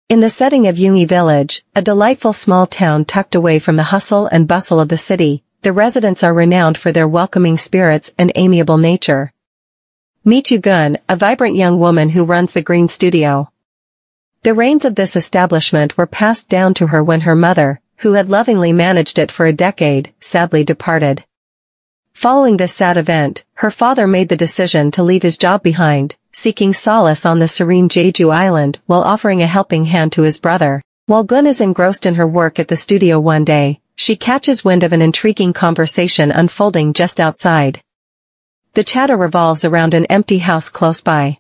In the setting of Yoongi Village, a delightful small town tucked away from the hustle and bustle of the city, the residents are renowned for their welcoming spirits and amiable nature. Meet Yoo Gaeun, a vibrant young woman who runs the Green Studio. The reins of this establishment were passed down to her when her mother, who had lovingly managed it for a decade, sadly departed. Following this sad event, her father made the decision to leave his job behind, seeking solace on the serene Jeju Island while offering a helping hand to his brother. While Gaeun is engrossed in her work at the studio one day, she catches wind of an intriguing conversation unfolding just outside. The chatter revolves around an empty house close by.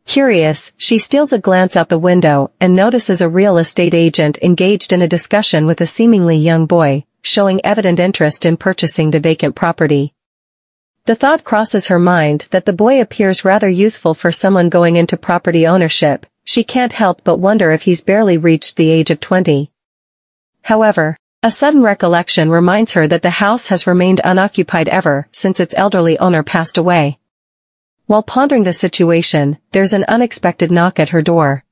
Curious, she steals a glance out the window and notices a real estate agent engaged in a discussion with a seemingly young boy, showing evident interest in purchasing the vacant property. The thought crosses her mind that the boy appears rather youthful for someone going into property ownership. She can't help but wonder if he's barely reached the age of 20. However, a sudden recollection reminds her that the house has remained unoccupied ever since its elderly owner passed away. While pondering the situation, there's an unexpected knock at her door.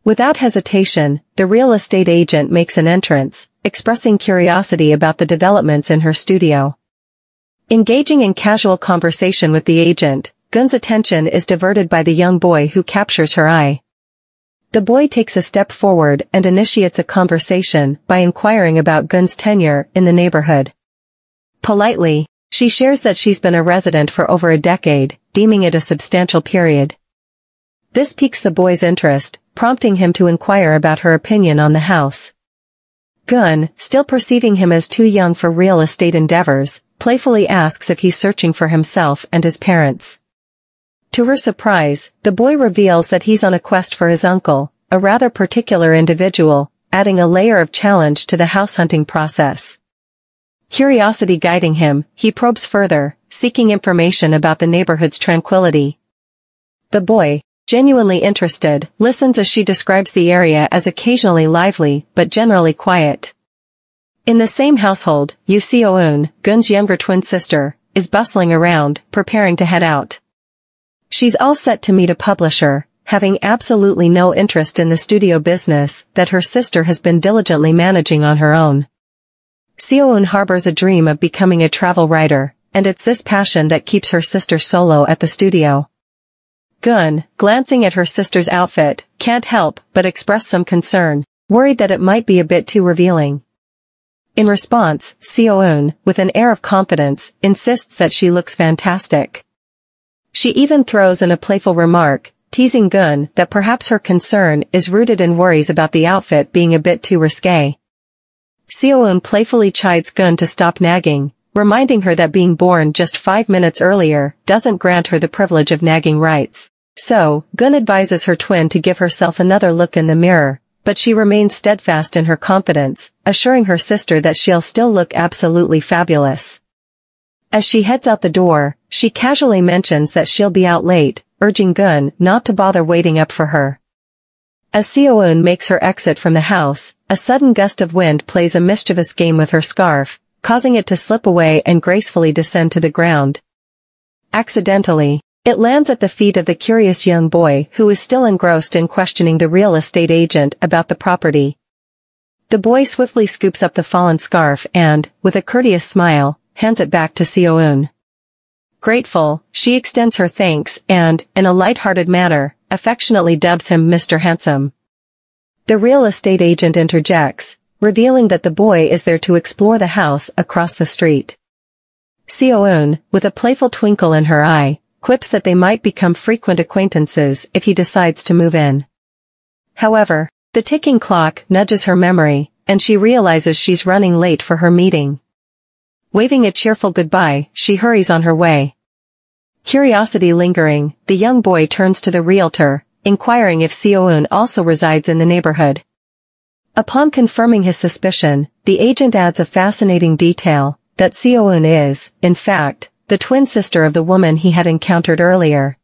Without hesitation, the real estate agent makes an entrance, expressing curiosity about the developments in her studio. Engaging in casual conversation with the agent, Gaeun's attention is diverted by the young boy who captures her eye. The boy takes a step forward and initiates a conversation by inquiring about Gaeun's tenure in the neighborhood. Politely, she shares that she's been a resident for over a decade, deeming it a substantial period. This piques the boy's interest, prompting him to inquire about her opinion on the house. Gaeun, still perceiving him as too young for real estate endeavors, playfully asks if he's searching for himself and his parents. To her surprise, the boy reveals that he's on a quest for his uncle, a rather particular individual, adding a layer of challenge to the house hunting process. Curiosity guiding him, he probes further, seeking information about the neighborhood's tranquility. The boy, genuinely interested, listens as she describes the area as occasionally lively but generally quiet. In the same household, Yoo Gaeun, Gaeun's younger twin sister, is bustling around, preparing to head out. She's all set to meet a publisher, having absolutely no interest in the studio business that her sister has been diligently managing on her own. Gaeun harbors a dream of becoming a travel writer, and it's this passion that keeps her sister solo at the studio. Gaeun, glancing at her sister's outfit, can't help but express some concern, worried that it might be a bit too revealing. In response, Gaeun, with an air of confidence, insists that she looks fantastic. She even throws in a playful remark, teasing Gaeun that perhaps her concern is rooted in worries about the outfit being a bit too risque. Gaeun playfully chides Gaeun to stop nagging, reminding her that being born just 5 minutes earlier doesn't grant her the privilege of nagging rights. So, Gaeun advises her twin to give herself another look in the mirror, but she remains steadfast in her confidence, assuring her sister that she'll still look absolutely fabulous. As she heads out the door, she casually mentions that she'll be out late, urging Gaeun not to bother waiting up for her. As Gaeun makes her exit from the house, a sudden gust of wind plays a mischievous game with her scarf, causing it to slip away and gracefully descend to the ground. Accidentally, it lands at the feet of the curious young boy who is still engrossed in questioning the real estate agent about the property. The boy swiftly scoops up the fallen scarf and, with a courteous smile, hands it back to Gaeun. Grateful, she extends her thanks and, in a light-hearted manner, affectionately dubs him Mr. Handsome. The real estate agent interjects, revealing that the boy is there to explore the house across the street. Gaeun, with a playful twinkle in her eye, quips that they might become frequent acquaintances if he decides to move in. However, the ticking clock nudges her memory, and she realizes she's running late for her meeting. Waving a cheerful goodbye, she hurries on her way. Curiosity lingering, the young boy turns to the realtor, inquiring if Gaeun also resides in the neighborhood. Upon confirming his suspicion, the agent adds a fascinating detail, that Gaeun is, in fact, the twin sister of the woman he had encountered earlier.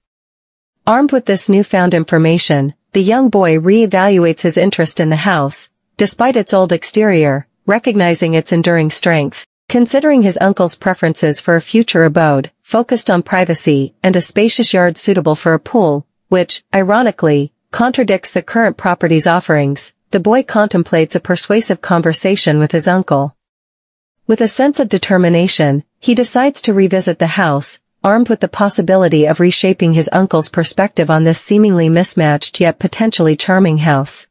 Armed with this newfound information, the young boy re-evaluates his interest in the house, despite its old exterior, recognizing its enduring strength. Considering his uncle's preferences for a future abode, focused on privacy and a spacious yard suitable for a pool, which, ironically, contradicts the current property's offerings, the boy contemplates a persuasive conversation with his uncle. With a sense of determination, he decides to revisit the house, armed with the possibility of reshaping his uncle's perspective on this seemingly mismatched yet potentially charming house.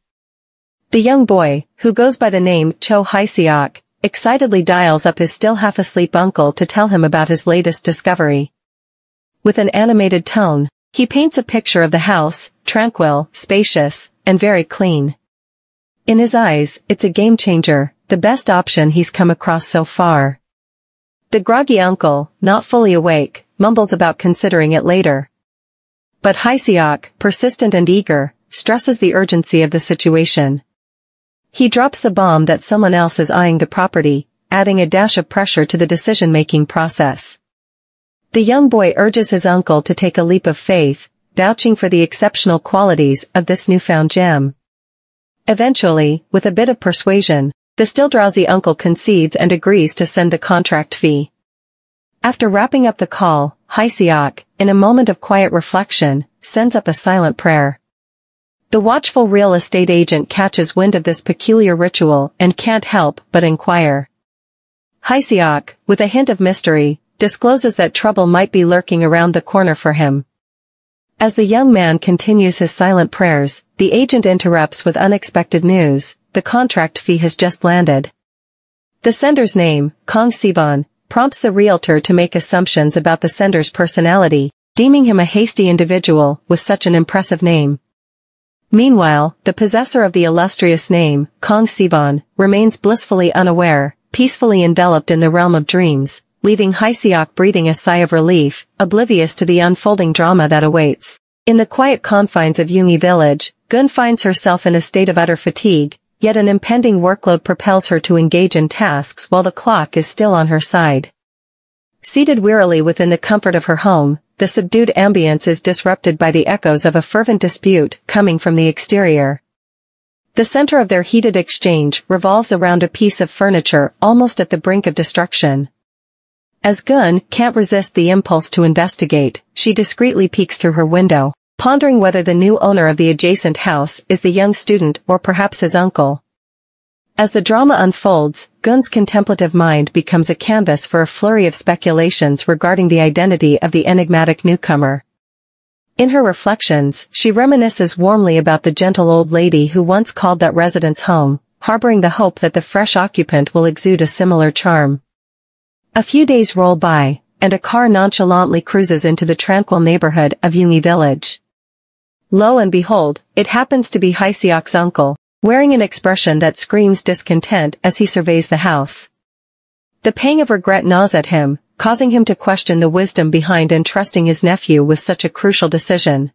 The young boy, who goes by the name Cho Hae-seok, excitedly dials up his still half-asleep uncle to tell him about his latest discovery. With an animated tone, he paints a picture of the house, tranquil, spacious, and very clean. In his eyes, it's a game-changer, the best option he's come across so far. The groggy uncle, not fully awake, mumbles about considering it later. But Hae-seok, persistent and eager, stresses the urgency of the situation. He drops the bomb that someone else is eyeing the property, adding a dash of pressure to the decision-making process. The young boy urges his uncle to take a leap of faith, vouching for the exceptional qualities of this newfound gem. Eventually, with a bit of persuasion, the still drowsy uncle concedes and agrees to send the contract fee. After wrapping up the call, Hae-seok, in a moment of quiet reflection, sends up a silent prayer. The watchful real estate agent catches wind of this peculiar ritual and can't help but inquire. Hae-seok, with a hint of mystery, discloses that trouble might be lurking around the corner for him. As the young man continues his silent prayers, the agent interrupts with unexpected news: the contract fee has just landed. The sender's name, Kang Siwan, prompts the realtor to make assumptions about the sender's personality, deeming him a hasty individual with such an impressive name. Meanwhile, the possessor of the illustrious name, Kang Siwan, remains blissfully unaware, peacefully enveloped in the realm of dreams, leaving Hae-seok breathing a sigh of relief, oblivious to the unfolding drama that awaits. In the quiet confines of Yoongi village, Gaeun finds herself in a state of utter fatigue, yet an impending workload propels her to engage in tasks while the clock is still on her side. Seated wearily within the comfort of her home, the subdued ambience is disrupted by the echoes of a fervent dispute coming from the exterior. The center of their heated exchange revolves around a piece of furniture almost at the brink of destruction. As Gaeun can't resist the impulse to investigate, she discreetly peeks through her window, pondering whether the new owner of the adjacent house is the young student or perhaps his uncle. As the drama unfolds, Gaeun's contemplative mind becomes a canvas for a flurry of speculations regarding the identity of the enigmatic newcomer. In her reflections, she reminisces warmly about the gentle old lady who once called that residence home, harboring the hope that the fresh occupant will exude a similar charm. A few days roll by, and a car nonchalantly cruises into the tranquil neighborhood of Yoongi village. Lo and behold, it happens to be Hae-seok's uncle, wearing an expression that screams discontent as he surveys the house. The pang of regret gnaws at him, causing him to question the wisdom behind entrusting his nephew with such a crucial decision.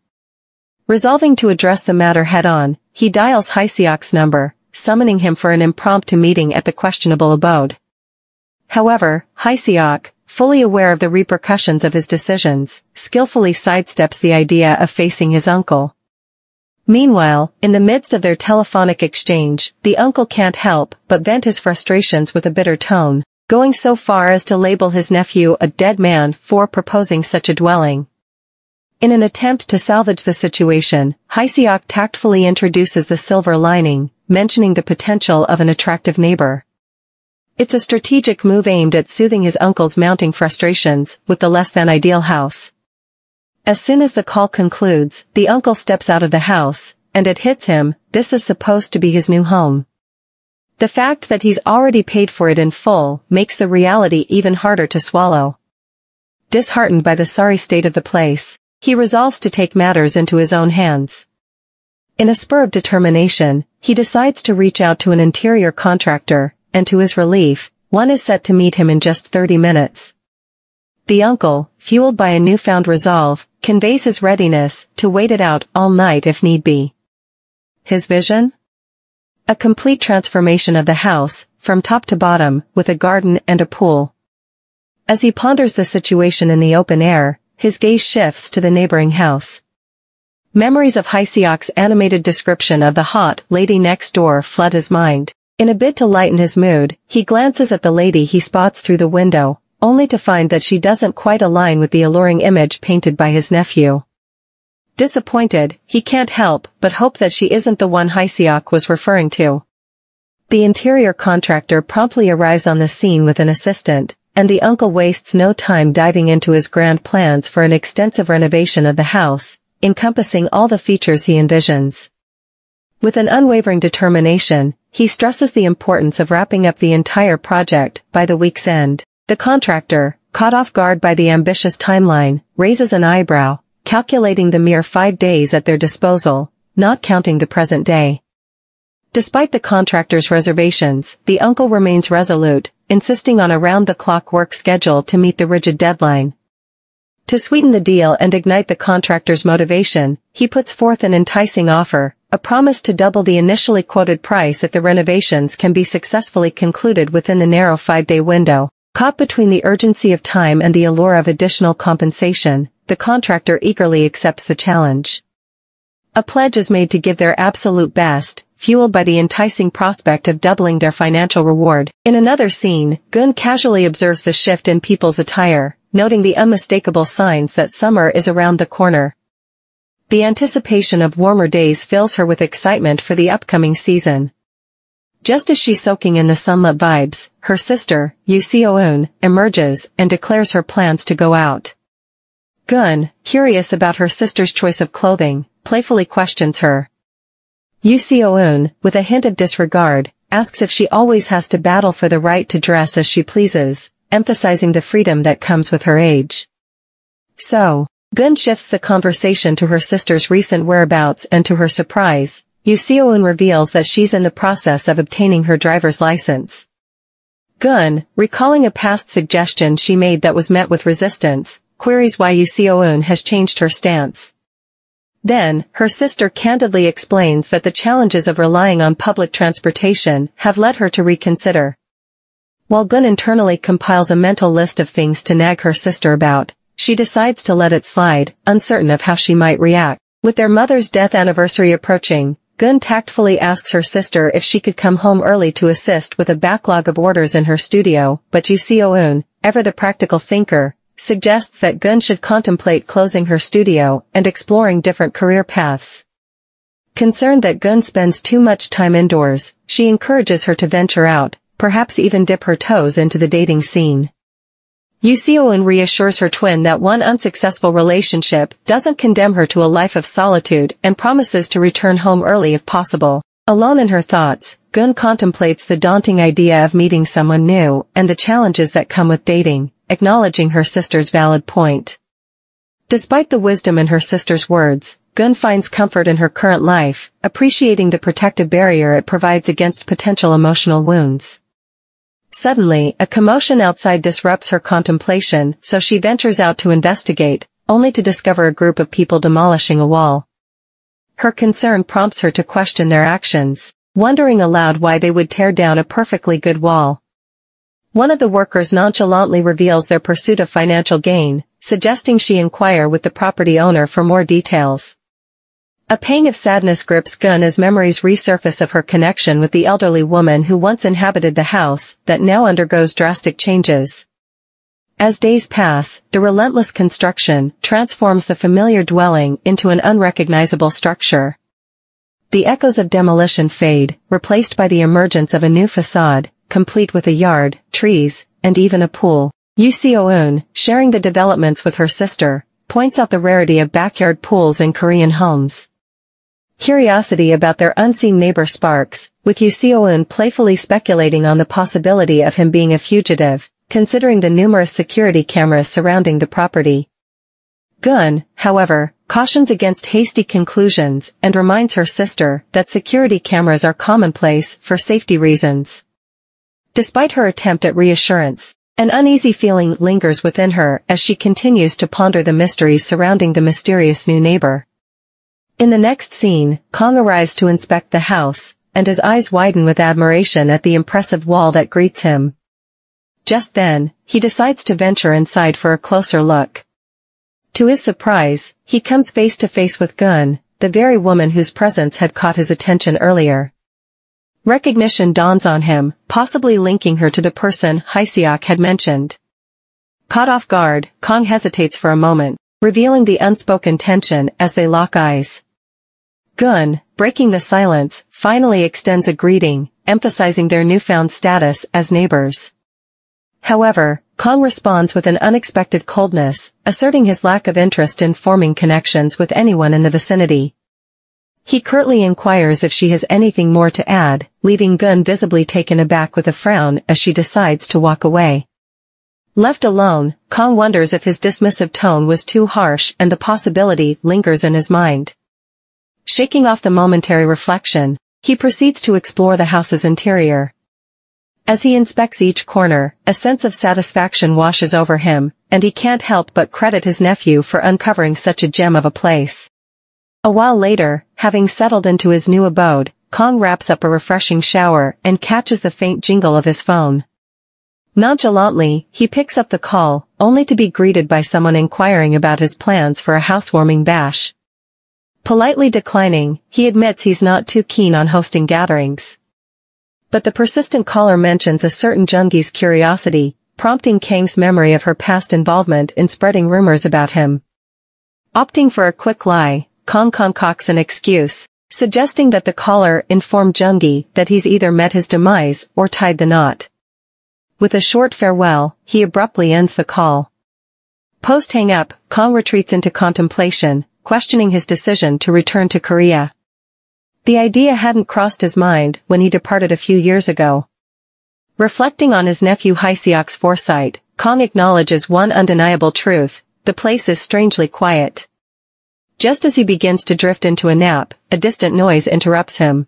Resolving to address the matter head-on, he dials Hae-seok's number, summoning him for an impromptu meeting at the questionable abode. However, Hae-seok, fully aware of the repercussions of his decisions, skillfully sidesteps the idea of facing his uncle. Meanwhile, in the midst of their telephonic exchange, the uncle can't help but vent his frustrations with a bitter tone, going so far as to label his nephew a dead man for proposing such a dwelling. In an attempt to salvage the situation, Hae-seok tactfully introduces the silver lining, mentioning the potential of an attractive neighbor. It's a strategic move aimed at soothing his uncle's mounting frustrations with the less-than-ideal house. As soon as the call concludes, the uncle steps out of the house, and it hits him, this is supposed to be his new home. The fact that he's already paid for it in full makes the reality even harder to swallow. Disheartened by the sorry state of the place, he resolves to take matters into his own hands. In a spur of determination, he decides to reach out to an interior contractor, and to his relief, one is set to meet him in just 30 minutes. The uncle, fueled by a newfound resolve, conveys his readiness to wait it out all night if need be. His vision? A complete transformation of the house, from top to bottom, with a garden and a pool. As he ponders the situation in the open air, his gaze shifts to the neighboring house. Memories of Hae-seok's animated description of the hot lady next door flood his mind. In a bid to lighten his mood, he glances at the lady he spots through the window, only to find that she doesn't quite align with the alluring image painted by his nephew. Disappointed, he can't help but hope that she isn't the one Hae-seok was referring to. The interior contractor promptly arrives on the scene with an assistant, and the uncle wastes no time diving into his grand plans for an extensive renovation of the house, encompassing all the features he envisions. With an unwavering determination, he stresses the importance of wrapping up the entire project by the week's end. The contractor, caught off guard by the ambitious timeline, raises an eyebrow, calculating the mere 5 days at their disposal, not counting the present day. Despite the contractor's reservations, the uncle remains resolute, insisting on a round-the-clock work schedule to meet the rigid deadline. To sweeten the deal and ignite the contractor's motivation, he puts forth an enticing offer, a promise to double the initially quoted price if the renovations can be successfully concluded within the narrow 5-day window. Caught between the urgency of time and the allure of additional compensation, the contractor eagerly accepts the challenge. A pledge is made to give their absolute best, fueled by the enticing prospect of doubling their financial reward. In another scene, Gaeun casually observes the shift in people's attire, noting the unmistakable signs that summer is around the corner. The anticipation of warmer days fills her with excitement for the upcoming season. Just as she's soaking in the sunlit vibes, her sister, Yoo Gaeun, emerges and declares her plans to go out. Gaeun, curious about her sister's choice of clothing, playfully questions her. Yoo Gaeun, with a hint of disregard, asks if she always has to battle for the right to dress as she pleases, emphasizing the freedom that comes with her age. So, Gaeun shifts the conversation to her sister's recent whereabouts, and to her surprise, Yoo Gaeun reveals that she's in the process of obtaining her driver's license. Gaeun, recalling a past suggestion she made that was met with resistance, queries why Yoo Gaeun has changed her stance. Then, her sister candidly explains that the challenges of relying on public transportation have led her to reconsider. While Gaeun internally compiles a mental list of things to nag her sister about, she decides to let it slide, uncertain of how she might react. With their mother's death anniversary approaching, Gaeun tactfully asks her sister if she could come home early to assist with a backlog of orders in her studio, but Yoo Gaeun, ever the practical thinker, suggests that Gaeun should contemplate closing her studio and exploring different career paths. Concerned that Gaeun spends too much time indoors, she encourages her to venture out, perhaps even dip her toes into the dating scene. Yoo Gaeun reassures her twin that one unsuccessful relationship doesn't condemn her to a life of solitude and promises to return home early if possible. Alone in her thoughts, Gaeun contemplates the daunting idea of meeting someone new and the challenges that come with dating, acknowledging her sister's valid point. Despite the wisdom in her sister's words, Gaeun finds comfort in her current life, appreciating the protective barrier it provides against potential emotional wounds. Suddenly, a commotion outside disrupts her contemplation, so she ventures out to investigate, only to discover a group of people demolishing a wall. Her concern prompts her to question their actions, wondering aloud why they would tear down a perfectly good wall. One of the workers nonchalantly reveals their pursuit of financial gain, suggesting she inquire with the property owner for more details. A pang of sadness grips Gaeun as memories resurface of her connection with the elderly woman who once inhabited the house, that now undergoes drastic changes. As days pass, the relentless construction transforms the familiar dwelling into an unrecognizable structure. The echoes of demolition fade, replaced by the emergence of a new facade, complete with a yard, trees, and even a pool. Yoo Gaeun, sharing the developments with her sister, points out the rarity of backyard pools in Korean homes. Curiosity about their unseen neighbor sparks, with Yoo Gaeun playfully speculating on the possibility of him being a fugitive, considering the numerous security cameras surrounding the property. Gaeun, however, cautions against hasty conclusions and reminds her sister that security cameras are commonplace for safety reasons. Despite her attempt at reassurance, an uneasy feeling lingers within her as she continues to ponder the mysteries surrounding the mysterious new neighbor. In the next scene, Kang arrives to inspect the house, and his eyes widen with admiration at the impressive wall that greets him. Just then, he decides to venture inside for a closer look. To his surprise, he comes face to face with Gaeun, the very woman whose presence had caught his attention earlier. Recognition dawns on him, possibly linking her to the person Hae-seok had mentioned. Caught off guard, Kang hesitates for a moment, revealing the unspoken tension as they lock eyes. Gaeun, breaking the silence, finally extends a greeting, emphasizing their newfound status as neighbors. However, Kang responds with an unexpected coldness, asserting his lack of interest in forming connections with anyone in the vicinity. He curtly inquires if she has anything more to add, leaving Gaeun visibly taken aback with a frown as she decides to walk away. Left alone, Kang wonders if his dismissive tone was too harsh, and the possibility lingers in his mind. Shaking off the momentary reflection, he proceeds to explore the house's interior. As he inspects each corner, a sense of satisfaction washes over him, and he can't help but credit his nephew for uncovering such a gem of a place. A while later, having settled into his new abode, Kang wraps up a refreshing shower and catches the faint jingle of his phone. Nonchalantly, he picks up the call, only to be greeted by someone inquiring about his plans for a housewarming bash. Politely declining, he admits he's not too keen on hosting gatherings. But the persistent caller mentions a certain Jungi's curiosity, prompting Kang's memory of her past involvement in spreading rumors about him. Opting for a quick lie, Kang concocts an excuse, suggesting that the caller informed Jungi that he's either met his demise or tied the knot. With a short farewell, he abruptly ends the call. Post-hang-up, Kang retreats into contemplation, questioning his decision to return to Korea. The idea hadn't crossed his mind when he departed a few years ago. Reflecting on his nephew Hyeseok's foresight, Kang acknowledges one undeniable truth: the place is strangely quiet. Just as he begins to drift into a nap, a distant noise interrupts him.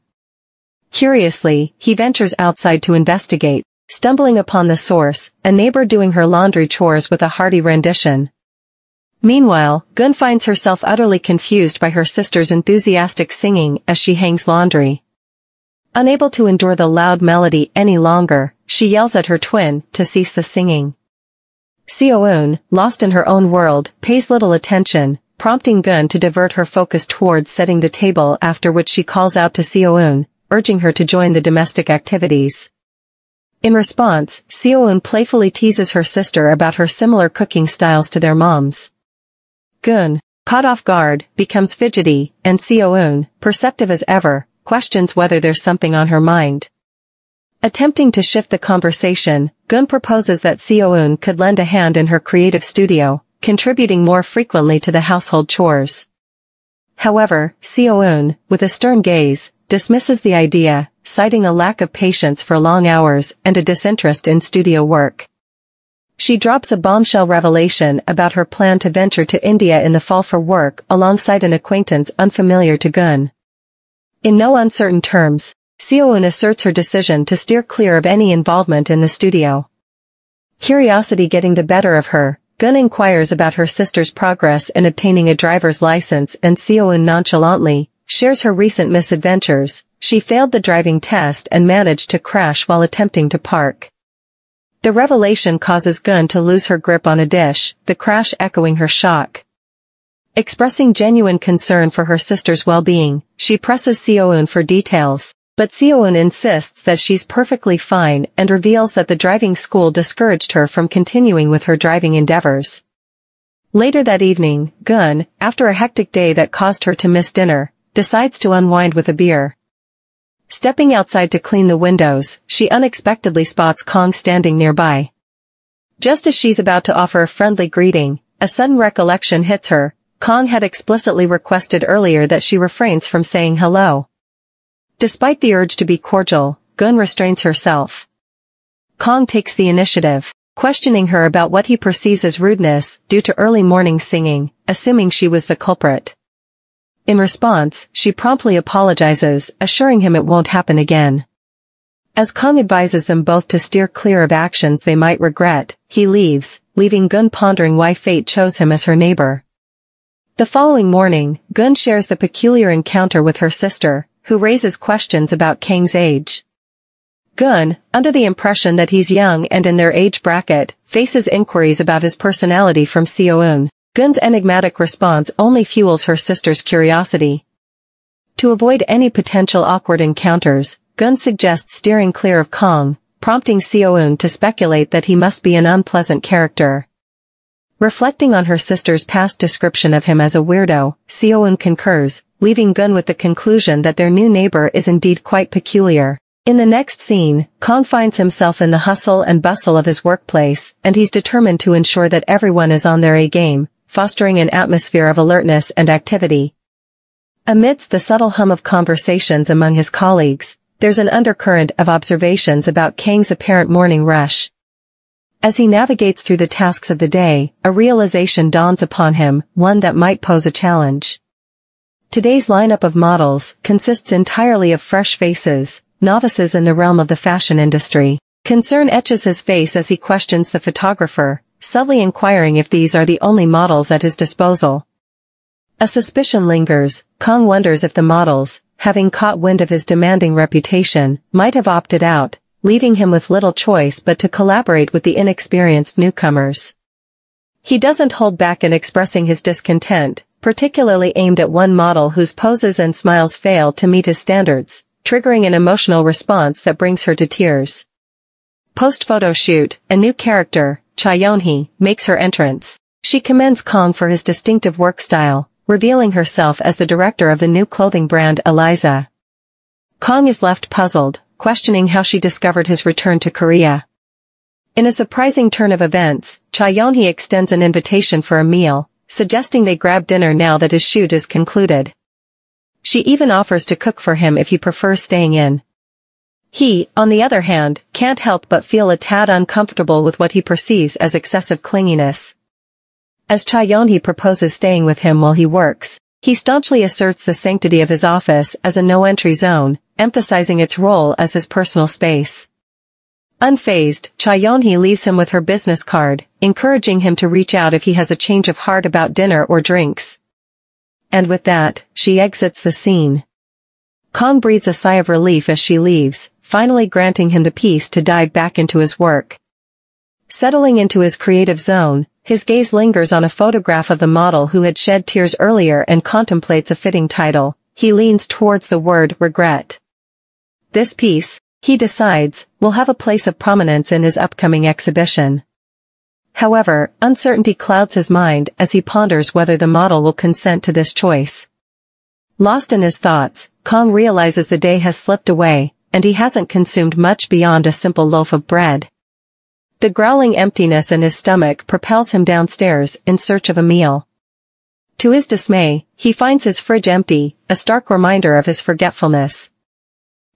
Curiously, he ventures outside to investigate, stumbling upon the source, a neighbor doing her laundry chores with a hearty rendition. Meanwhile, Gaeun finds herself utterly confused by her sister's enthusiastic singing as she hangs laundry. Unable to endure the loud melody any longer, she yells at her twin to cease the singing. Seo-eun, lost in her own world, pays little attention, prompting Gaeun to divert her focus towards setting the table, after which she calls out to Seo-eun, urging her to join the domestic activities. In response, Seo-eun playfully teases her sister about her similar cooking styles to their moms. Gaeun, caught off guard, becomes fidgety, and Seo-eun, perceptive as ever, questions whether there's something on her mind. Attempting to shift the conversation, Gaeun proposes that Seo-eun could lend a hand in her creative studio, contributing more frequently to the household chores. However, Seo-eun, with a stern gaze, dismisses the idea, citing a lack of patience for long hours and a disinterest in studio work. She drops a bombshell revelation about her plan to venture to India in the fall for work alongside an acquaintance unfamiliar to Gaeun. In no uncertain terms, Seo-eun asserts her decision to steer clear of any involvement in the studio. Curiosity getting the better of her, Gaeun inquires about her sister's progress in obtaining a driver's license, and Seo-eun nonchalantly shares her recent misadventures. She failed the driving test and managed to crash while attempting to park. The revelation causes Gaeun to lose her grip on a dish, the crash echoing her shock. Expressing genuine concern for her sister's well-being, she presses Seo-eun for details, but Seo-eun insists that she's perfectly fine and reveals that the driving school discouraged her from continuing with her driving endeavors. Later that evening, Gaeun, after a hectic day that caused her to miss dinner, decides to unwind with a beer. Stepping outside to clean the windows, she unexpectedly spots Kang standing nearby. Just as she's about to offer a friendly greeting, a sudden recollection hits her. Kang had explicitly requested earlier that she refrains from saying hello. Despite the urge to be cordial, Gaeun restrains herself. Kang takes the initiative, questioning her about what he perceives as rudeness due to early morning singing, assuming she was the culprit. In response, she promptly apologizes, assuring him it won't happen again. As Kang advises them both to steer clear of actions they might regret, he leaves, leaving Gaeun pondering why fate chose him as her neighbor. The following morning, Gaeun shares the peculiar encounter with her sister, who raises questions about Kang's age. Gaeun, under the impression that he's young and in their age bracket, faces inquiries about his personality from Seo-eun. Gaeun's enigmatic response only fuels her sister's curiosity. To avoid any potential awkward encounters, Gaeun suggests steering clear of Kang, prompting Seo-eun to speculate that he must be an unpleasant character. Reflecting on her sister's past description of him as a weirdo, Siwan concurs, leaving Gun with the conclusion that their new neighbor is indeed quite peculiar. In the next scene, Kang finds himself in the hustle and bustle of his workplace, and he's determined to ensure that everyone is on their A game, fostering an atmosphere of alertness and activity. Amidst the subtle hum of conversations among his colleagues, there's an undercurrent of observations about Kang's apparent morning rush. As he navigates through the tasks of the day, a realization dawns upon him, one that might pose a challenge. Today's lineup of models consists entirely of fresh faces, novices in the realm of the fashion industry. Concern etches his face as he questions the photographer, subtly inquiring if these are the only models at his disposal. A suspicion lingers. Kang wonders if the models, having caught wind of his demanding reputation, might have opted out, leaving him with little choice but to collaborate with the inexperienced newcomers. He doesn't hold back in expressing his discontent, particularly aimed at one model whose poses and smiles fail to meet his standards, triggering an emotional response that brings her to tears. Post-photo shoot, a new character, Chaeyeon-hee, makes her entrance. She commends Kang for his distinctive work style, revealing herself as the director of the new clothing brand Eliza. Kang is left puzzled, questioning how she discovered his return to Korea. In a surprising turn of events, Chaeyeon-hee extends an invitation for a meal, suggesting they grab dinner now that his shoot is concluded. She even offers to cook for him if he prefers staying in. He, on the other hand, can't help but feel a tad uncomfortable with what he perceives as excessive clinginess. As Chaeyeon-hee proposes staying with him while he works, he staunchly asserts the sanctity of his office as a no-entry zone, emphasizing its role as his personal space. Unfazed, Chaeyeon-hee leaves him with her business card, encouraging him to reach out if he has a change of heart about dinner or drinks. And with that, she exits the scene. Kang breathes a sigh of relief as she leaves, finally granting him the peace to dive back into his work. Settling into his creative zone, his gaze lingers on a photograph of the model who had shed tears earlier and contemplates a fitting title. He leans towards the word regret. This piece, he decides, will have a place of prominence in his upcoming exhibition. However, uncertainty clouds his mind as he ponders whether the model will consent to this choice. Lost in his thoughts, Kang realizes the day has slipped away, and he hasn't consumed much beyond a simple loaf of bread. The growling emptiness in his stomach propels him downstairs in search of a meal. To his dismay, he finds his fridge empty, a stark reminder of his forgetfulness.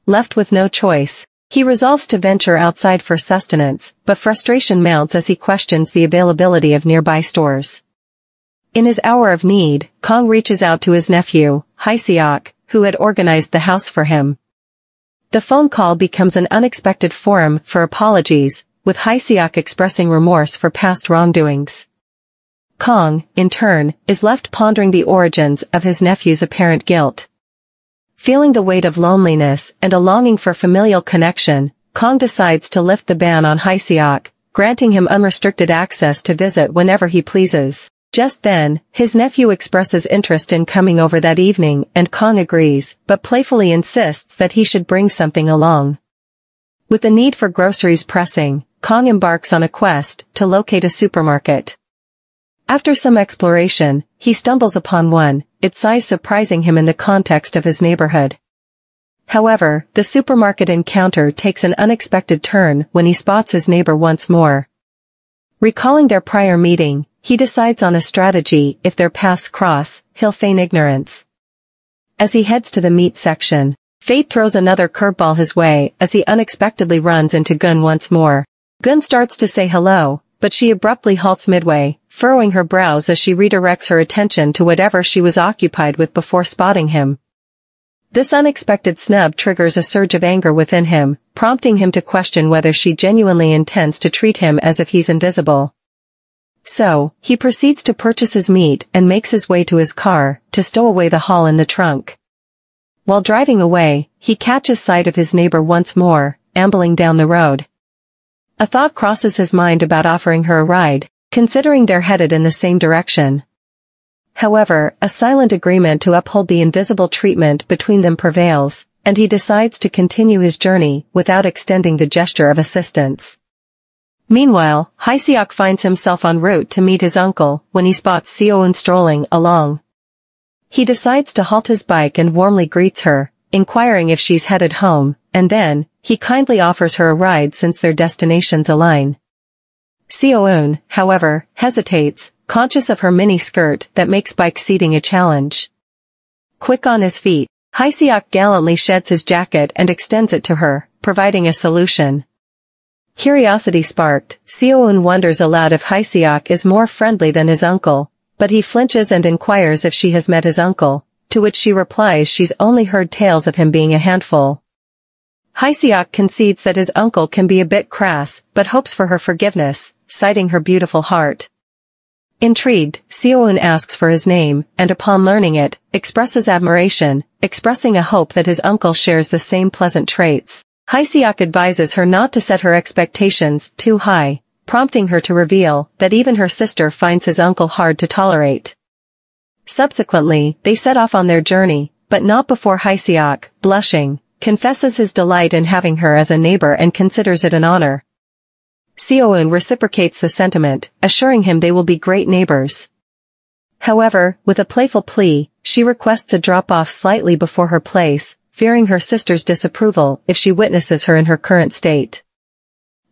Left with no choice, he resolves to venture outside for sustenance, but frustration mounts as he questions the availability of nearby stores. In his hour of need, Kang reaches out to his nephew, Hye-seok, who had organized the house for him. The phone call becomes an unexpected forum for apologies, with Hye-seok expressing remorse for past wrongdoings. Kang, in turn, is left pondering the origins of his nephew's apparent guilt. Feeling the weight of loneliness and a longing for familial connection, Kang decides to lift the ban on Hye-seok, granting him unrestricted access to visit whenever he pleases. Just then, his nephew expresses interest in coming over that evening and Kang agrees, but playfully insists that he should bring something along. With the need for groceries pressing, Kang embarks on a quest to locate a supermarket. After some exploration, he stumbles upon one, its size surprising him in the context of his neighborhood. However, the supermarket encounter takes an unexpected turn when he spots his neighbor once more. Recalling their prior meeting, he decides on a strategy. If their paths cross, he'll feign ignorance. As he heads to the meat section, fate throws another curveball his way as he unexpectedly runs into Gun once more. Gun starts to say hello, but she abruptly halts midway, furrowing her brows as she redirects her attention to whatever she was occupied with before spotting him. This unexpected snub triggers a surge of anger within him, prompting him to question whether she genuinely intends to treat him as if he's invisible. So, he proceeds to purchase his meat and makes his way to his car, to stow away the haul in the trunk. While driving away, he catches sight of his neighbor once more, ambling down the road. A thought crosses his mind about offering her a ride, considering they're headed in the same direction. However, a silent agreement to uphold the invisible treatment between them prevails, and he decides to continue his journey without extending the gesture of assistance. Meanwhile, Hae-seok finds himself en route to meet his uncle when he spots Seo-eun strolling along. He decides to halt his bike and warmly greets her, inquiring if she's headed home, and then, he kindly offers her a ride since their destinations align. Seo-eun, however, hesitates, conscious of her mini-skirt that makes bike seating a challenge. Quick on his feet, Hae-seok gallantly sheds his jacket and extends it to her, providing a solution. Curiosity sparked, Seo-eun wonders aloud if Hae-seok is more friendly than his uncle, but he flinches and inquires if she has met his uncle, to which she replies she's only heard tales of him being a handful. Hae-seok concedes that his uncle can be a bit crass, but hopes for her forgiveness, citing her beautiful heart. Intrigued, Seo-eun asks for his name, and upon learning it, expresses admiration, expressing a hope that his uncle shares the same pleasant traits. Hae-seok advises her not to set her expectations too high, prompting her to reveal that even her sister finds his uncle hard to tolerate. Subsequently, they set off on their journey, but not before Hae-seok, blushing, confesses his delight in having her as a neighbor and considers it an honor. Seo-eun reciprocates the sentiment, assuring him they will be great neighbors. However, with a playful plea, she requests a drop-off slightly before her place, fearing her sister's disapproval if she witnesses her in her current state.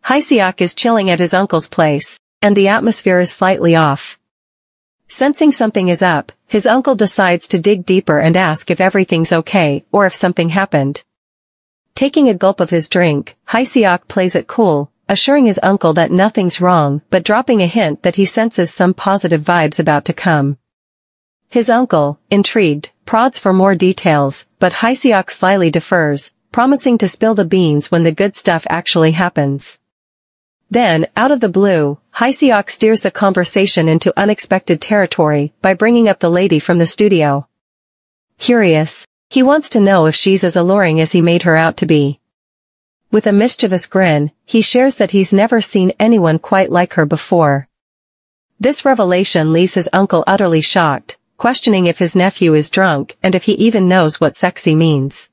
Hae-seok is chilling at his uncle's place, and the atmosphere is slightly off. Sensing something is up, his uncle decides to dig deeper and ask if everything's okay or if something happened. Taking a gulp of his drink, Hae-seok plays it cool, assuring his uncle that nothing's wrong but dropping a hint that he senses some positive vibes about to come. His uncle, intrigued, prods for more details, but Hae-seok slyly defers, promising to spill the beans when the good stuff actually happens. Then, out of the blue, Hae-seok steers the conversation into unexpected territory by bringing up the lady from the studio. Curious, he wants to know if she's as alluring as he made her out to be. With a mischievous grin, he shares that he's never seen anyone quite like her before. This revelation leaves his uncle utterly shocked, questioning if his nephew is drunk and if he even knows what sexy means.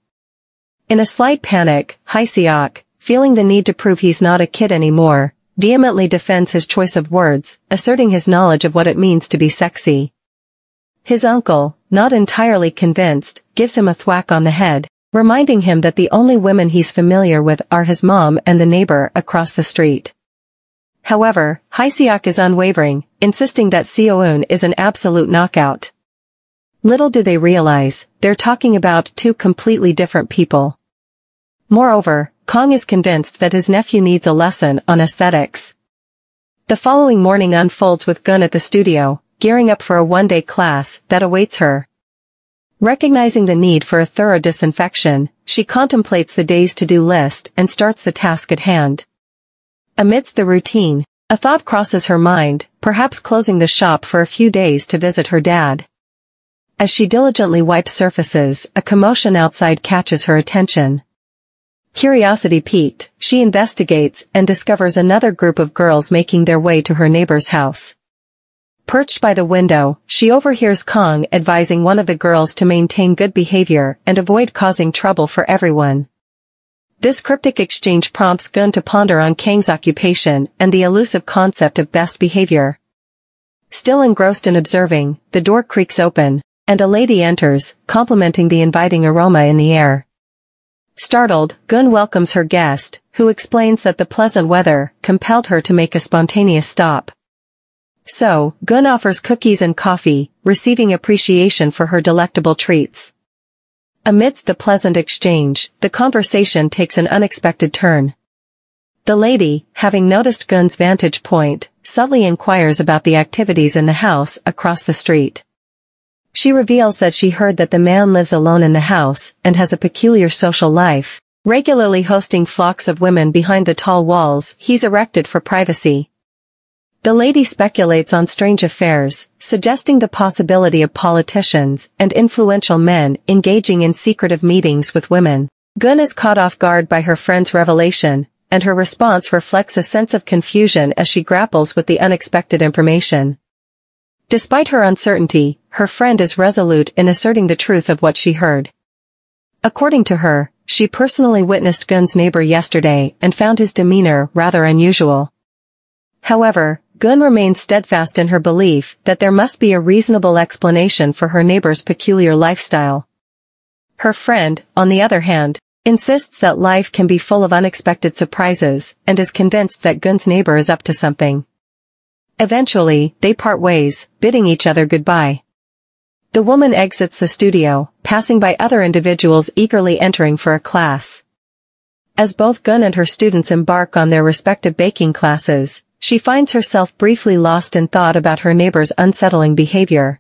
In a slight panic, Hae-seok, feeling the need to prove he's not a kid anymore, vehemently defends his choice of words, asserting his knowledge of what it means to be sexy. His uncle, not entirely convinced, gives him a thwack on the head, reminding him that the only women he's familiar with are his mom and the neighbor across the street. However, Hae-seok is unwavering, insisting that Seo-eun is an absolute knockout. Little do they realize, they're talking about two completely different people. Moreover, Kang is convinced that his nephew needs a lesson on aesthetics. The following morning unfolds with Gaeun at the studio, gearing up for a one-day class that awaits her. Recognizing the need for a thorough disinfection, she contemplates the day's to-do list and starts the task at hand. Amidst the routine, a thought crosses her mind, perhaps closing the shop for a few days to visit her dad. As she diligently wipes surfaces, a commotion outside catches her attention. Curiosity piqued, she investigates and discovers another group of girls making their way to her neighbor's house. Perched by the window, she overhears Kang advising one of the girls to maintain good behavior and avoid causing trouble for everyone. This cryptic exchange prompts Gaeun to ponder on Kang's occupation and the elusive concept of best behavior. Still engrossed in observing, the door creaks open, and a lady enters, complimenting the inviting aroma in the air. Startled, Gaeun welcomes her guest, who explains that the pleasant weather compelled her to make a spontaneous stop. So, Gaeun offers cookies and coffee, receiving appreciation for her delectable treats. Amidst the pleasant exchange, the conversation takes an unexpected turn. The lady, having noticed Gaeun's vantage point, subtly inquires about the activities in the house across the street. She reveals that she heard that the man lives alone in the house and has a peculiar social life, regularly hosting flocks of women behind the tall walls he's erected for privacy. The lady speculates on strange affairs, suggesting the possibility of politicians and influential men engaging in secretive meetings with women. Gaeun is caught off guard by her friend's revelation, and her response reflects a sense of confusion as she grapples with the unexpected information. Despite her uncertainty, her friend is resolute in asserting the truth of what she heard. According to her, she personally witnessed Gaeun's neighbor yesterday and found his demeanor rather unusual. However, Gun remains steadfast in her belief that there must be a reasonable explanation for her neighbor's peculiar lifestyle. Her friend, on the other hand, insists that life can be full of unexpected surprises, and is convinced that Gun's neighbor is up to something. Eventually, they part ways, bidding each other goodbye. The woman exits the studio, passing by other individuals eagerly entering for a class. As both Gun and her students embark on their respective baking classes, she finds herself briefly lost in thought about her neighbor's unsettling behavior.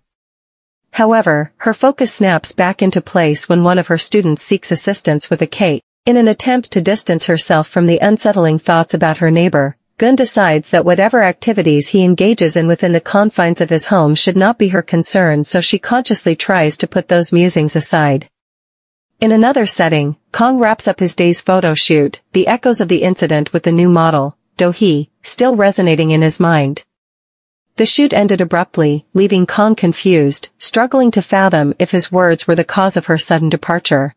However, her focus snaps back into place when one of her students seeks assistance with a cake. In an attempt to distance herself from the unsettling thoughts about her neighbor, Gun decides that whatever activities he engages in within the confines of his home should not be her concern, so she consciously tries to put those musings aside. In another setting, Kang wraps up his day's photo shoot, the echoes of the incident with the new model, Do-hee, still resonating in his mind. The shoot ended abruptly, leaving Kang confused, struggling to fathom if his words were the cause of her sudden departure.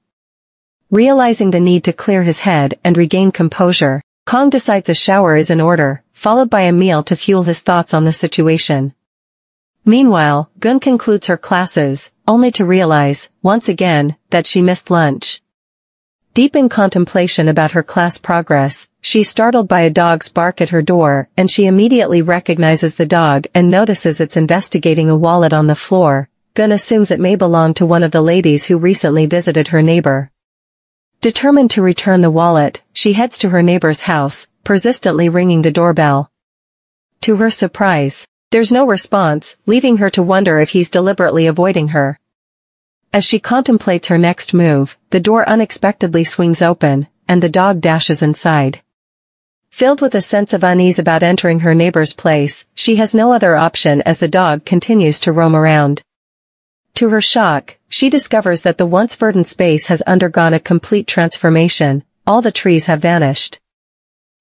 Realizing the need to clear his head and regain composure, Kang decides a shower is in order, followed by a meal to fuel his thoughts on the situation. Meanwhile, Gun concludes her classes, only to realize, once again, that she missed lunch. Deep in contemplation about her class progress, she's startled by a dog's bark at her door, and she immediately recognizes the dog and notices it's investigating a wallet on the floor. Gun assumes it may belong to one of the ladies who recently visited her neighbor. Determined to return the wallet, she heads to her neighbor's house, persistently ringing the doorbell. To her surprise, there's no response, leaving her to wonder if he's deliberately avoiding her. As she contemplates her next move, the door unexpectedly swings open, and the dog dashes inside. Filled with a sense of unease about entering her neighbor's place, she has no other option as the dog continues to roam around. To her shock, she discovers that the once verdant space has undergone a complete transformation. All the trees have vanished.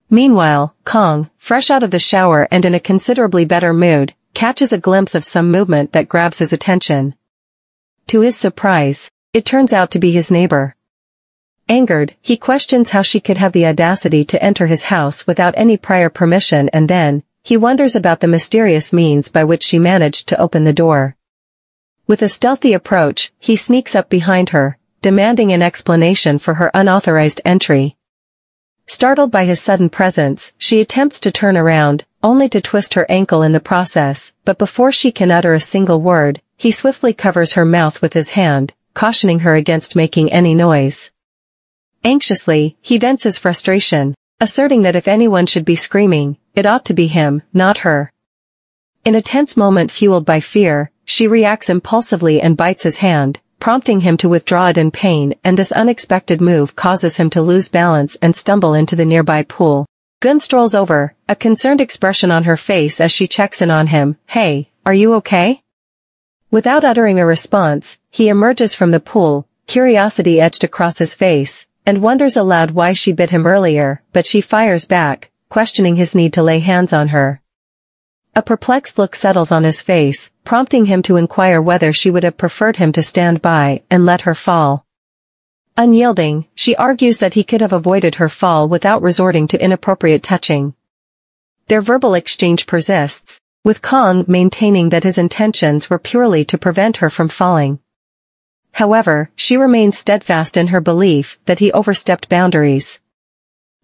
Meanwhile, Kang, fresh out of the shower and in a considerably better mood, catches a glimpse of some movement that grabs his attention. To his surprise, it turns out to be his neighbor. Angered, he questions how she could have the audacity to enter his house without any prior permission, and then, he wonders about the mysterious means by which she managed to open the door. With a stealthy approach, he sneaks up behind her, demanding an explanation for her unauthorized entry. Startled by his sudden presence, she attempts to turn around, only to twist her ankle in the process, but before she can utter a single word, he swiftly covers her mouth with his hand, cautioning her against making any noise. Anxiously, he vents his frustration, asserting that if anyone should be screaming, it ought to be him, not her. In a tense moment fueled by fear, she reacts impulsively and bites his hand, prompting him to withdraw it in pain, and this unexpected move causes him to lose balance and stumble into the nearby pool. Gun strolls over, a concerned expression on her face as she checks in on him. "Hey, are you okay?" Without uttering a response, he emerges from the pool, curiosity etched across his face, and wonders aloud why she bit him earlier, but she fires back, questioning his need to lay hands on her. A perplexed look settles on his face, prompting him to inquire whether she would have preferred him to stand by and let her fall. Unyielding, she argues that he could have avoided her fall without resorting to inappropriate touching. Their verbal exchange persists, with Kang maintaining that his intentions were purely to prevent her from falling. However, she remains steadfast in her belief that he overstepped boundaries.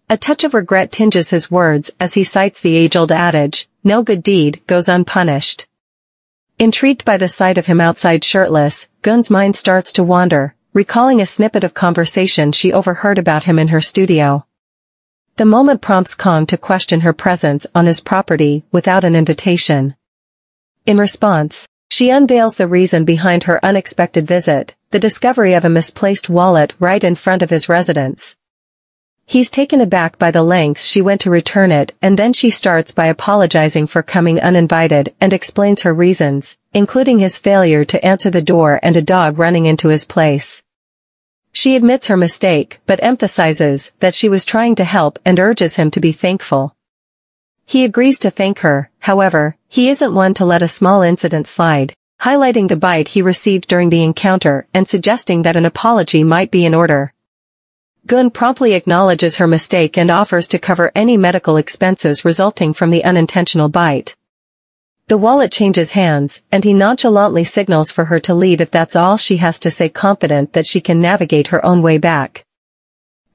A touch of regret tinges his words as he cites the age-old adage, "No good deed goes unpunished." Intrigued by the sight of him outside shirtless, Gun's mind starts to wander, recalling a snippet of conversation she overheard about him in her studio. The moment prompts Kang to question her presence on his property without an invitation. In response, she unveils the reason behind her unexpected visit, the discovery of a misplaced wallet right in front of his residence. He's taken aback by the lengths she went to return it, and then she starts by apologizing for coming uninvited and explains her reasons, including his failure to answer the door and a dog running into his place. She admits her mistake, but emphasizes that she was trying to help and urges him to be thankful. He agrees to thank her. However, he isn't one to let a small incident slide, highlighting the bite he received during the encounter and suggesting that an apology might be in order. Gaeun promptly acknowledges her mistake and offers to cover any medical expenses resulting from the unintentional bite. The wallet changes hands, and he nonchalantly signals for her to leave if that's all she has to say, confident that she can navigate her own way back.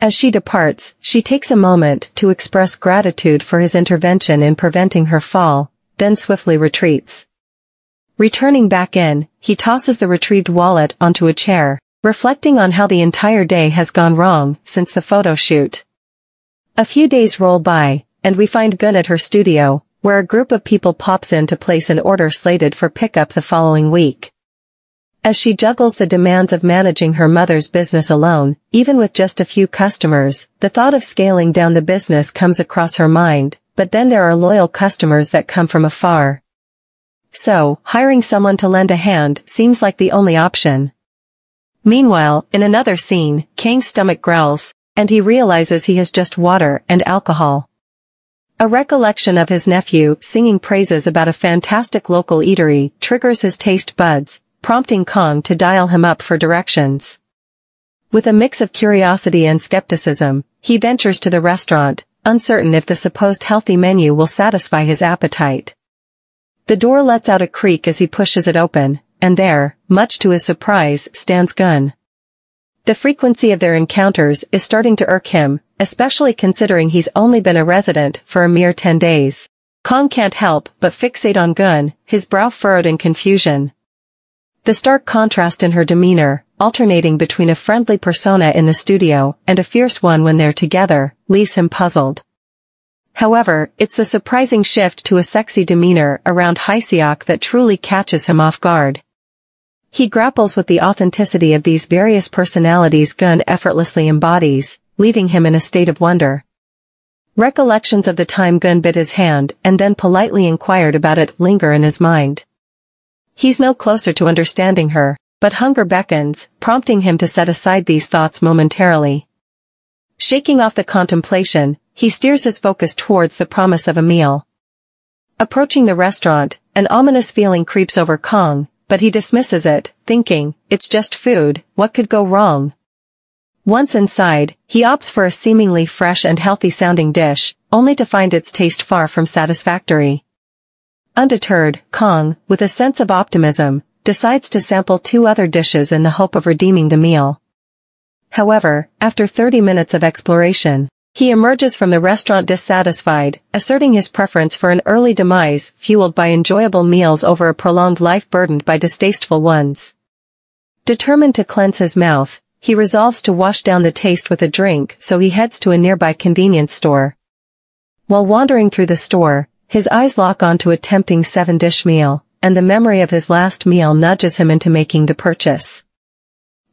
As she departs, she takes a moment to express gratitude for his intervention in preventing her fall, then swiftly retreats. Returning back in, he tosses the retrieved wallet onto a chair, reflecting on how the entire day has gone wrong since the photo shoot. A few days roll by, and we find Gaeun at her studio, where a group of people pops in to place an order slated for pickup the following week. As she juggles the demands of managing her mother's business alone, even with just a few customers, the thought of scaling down the business comes across her mind, but then there are loyal customers that come from afar. So, hiring someone to lend a hand seems like the only option. Meanwhile, in another scene, Kang's stomach growls, and he realizes he has just water and alcohol. A recollection of his nephew singing praises about a fantastic local eatery triggers his taste buds, prompting Kang to dial him up for directions. With a mix of curiosity and skepticism, he ventures to the restaurant, uncertain if the supposed healthy menu will satisfy his appetite. The door lets out a creak as he pushes it open, and there, much to his surprise, stands Gaeun. The frequency of their encounters is starting to irk him, especially considering he's only been a resident for a mere 10 days. Kang can't help but fixate on Gaeun, his brow furrowed in confusion. The stark contrast in her demeanor, alternating between a friendly persona in the studio and a fierce one when they're together, leaves him puzzled. However, it's the surprising shift to a sexy demeanor around Haeseok that truly catches him off guard. He grapples with the authenticity of these various personalities Gaeun effortlessly embodies, leaving him in a state of wonder. Recollections of the time Gaeun bit his hand and then politely inquired about it linger in his mind. He's no closer to understanding her, but hunger beckons, prompting him to set aside these thoughts momentarily. Shaking off the contemplation, he steers his focus towards the promise of a meal. Approaching the restaurant, an ominous feeling creeps over Kang, but he dismisses it, thinking, it's just food, what could go wrong? Once inside, he opts for a seemingly fresh and healthy-sounding dish, only to find its taste far from satisfactory. Undeterred, Kang, with a sense of optimism, decides to sample 2 other dishes in the hope of redeeming the meal. However, after 30 minutes of exploration, he emerges from the restaurant dissatisfied, asserting his preference for an early demise fueled by enjoyable meals over a prolonged life burdened by distasteful ones. Determined to cleanse his mouth, he resolves to wash down the taste with a drink, so he heads to a nearby convenience store. While wandering through the store, his eyes lock onto a tempting 7-dish meal, and the memory of his last meal nudges him into making the purchase.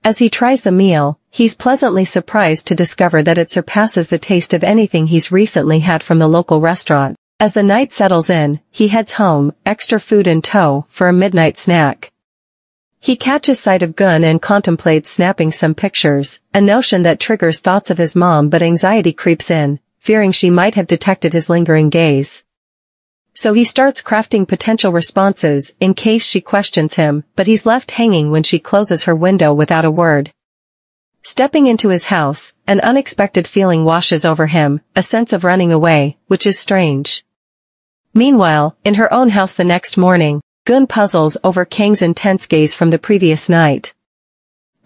As he tries the meal, he's pleasantly surprised to discover that it surpasses the taste of anything he's recently had from the local restaurant. As the night settles in, he heads home, extra food in tow, for a midnight snack. He catches sight of Gaeun and contemplates snapping some pictures, a notion that triggers thoughts of his mom, but anxiety creeps in, fearing she might have detected his lingering gaze. So he starts crafting potential responses in case she questions him, but he's left hanging when she closes her window without a word. Stepping into his house, an unexpected feeling washes over him, a sense of running away, which is strange. Meanwhile, in her own house the next morning, Gaeun puzzles over Kang's intense gaze from the previous night.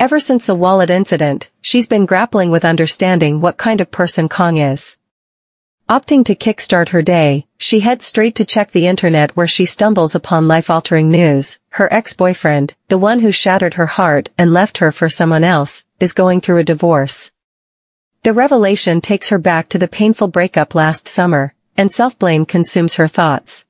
Ever since the wallet incident, she's been grappling with understanding what kind of person Kang is. Opting to kickstart her day, she heads straight to check the internet, where she stumbles upon life-altering news. Her ex-boyfriend, the one who shattered her heart and left her for someone else, is going through a divorce. The revelation takes her back to the painful breakup last summer, and self-blame consumes her thoughts.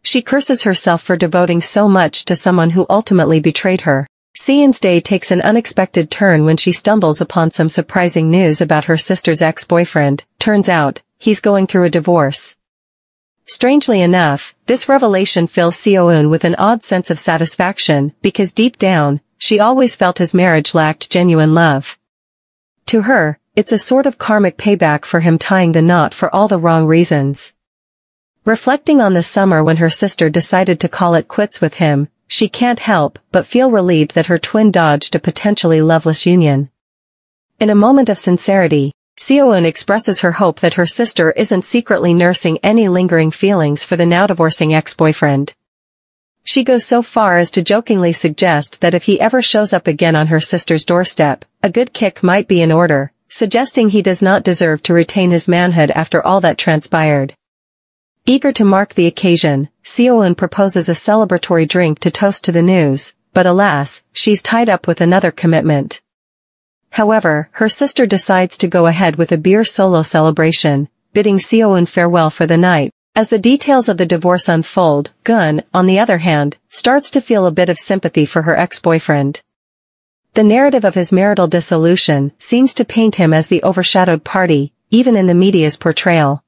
She curses herself for devoting so much to someone who ultimately betrayed her. Sian's day takes an unexpected turn when she stumbles upon some surprising news about her sister's ex-boyfriend. Turns out, he's going through a divorce. Strangely enough, this revelation fills Seoeun with an odd sense of satisfaction, because deep down, she always felt his marriage lacked genuine love. To her, it's a sort of karmic payback for him tying the knot for all the wrong reasons. Reflecting on the summer when her sister decided to call it quits with him, she can't help but feel relieved that her twin dodged a potentially loveless union. In a moment of sincerity, Siwan expresses her hope that her sister isn't secretly nursing any lingering feelings for the now-divorcing ex-boyfriend. She goes so far as to jokingly suggest that if he ever shows up again on her sister's doorstep, a good kick might be in order, suggesting he does not deserve to retain his manhood after all that transpired. Eager to mark the occasion, Siwan proposes a celebratory drink to toast to the news, but alas, she's tied up with another commitment. However, her sister decides to go ahead with a beer solo celebration, bidding Siwan farewell for the night. As the details of the divorce unfold, Gaeun, on the other hand, starts to feel a bit of sympathy for her ex-boyfriend. The narrative of his marital dissolution seems to paint him as the overshadowed party, even in the media's portrayal.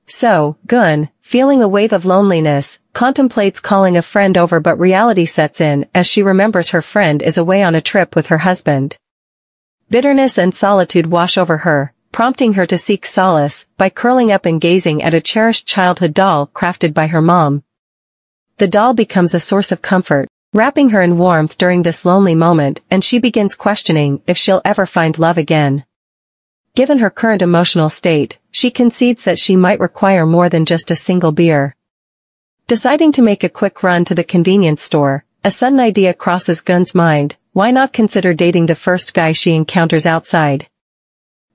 So, Gaeun, feeling a wave of loneliness, contemplates calling a friend over, but reality sets in as she remembers her friend is away on a trip with her husband. Bitterness and solitude wash over her, prompting her to seek solace by curling up and gazing at a cherished childhood doll crafted by her mom. The doll becomes a source of comfort, wrapping her in warmth during this lonely moment, and she begins questioning if she'll ever find love again. Given her current emotional state, she concedes that she might require more than just a single beer. Deciding to make a quick run to the convenience store, a sudden idea crosses Gaeun's mind: why not consider dating the first guy she encounters outside?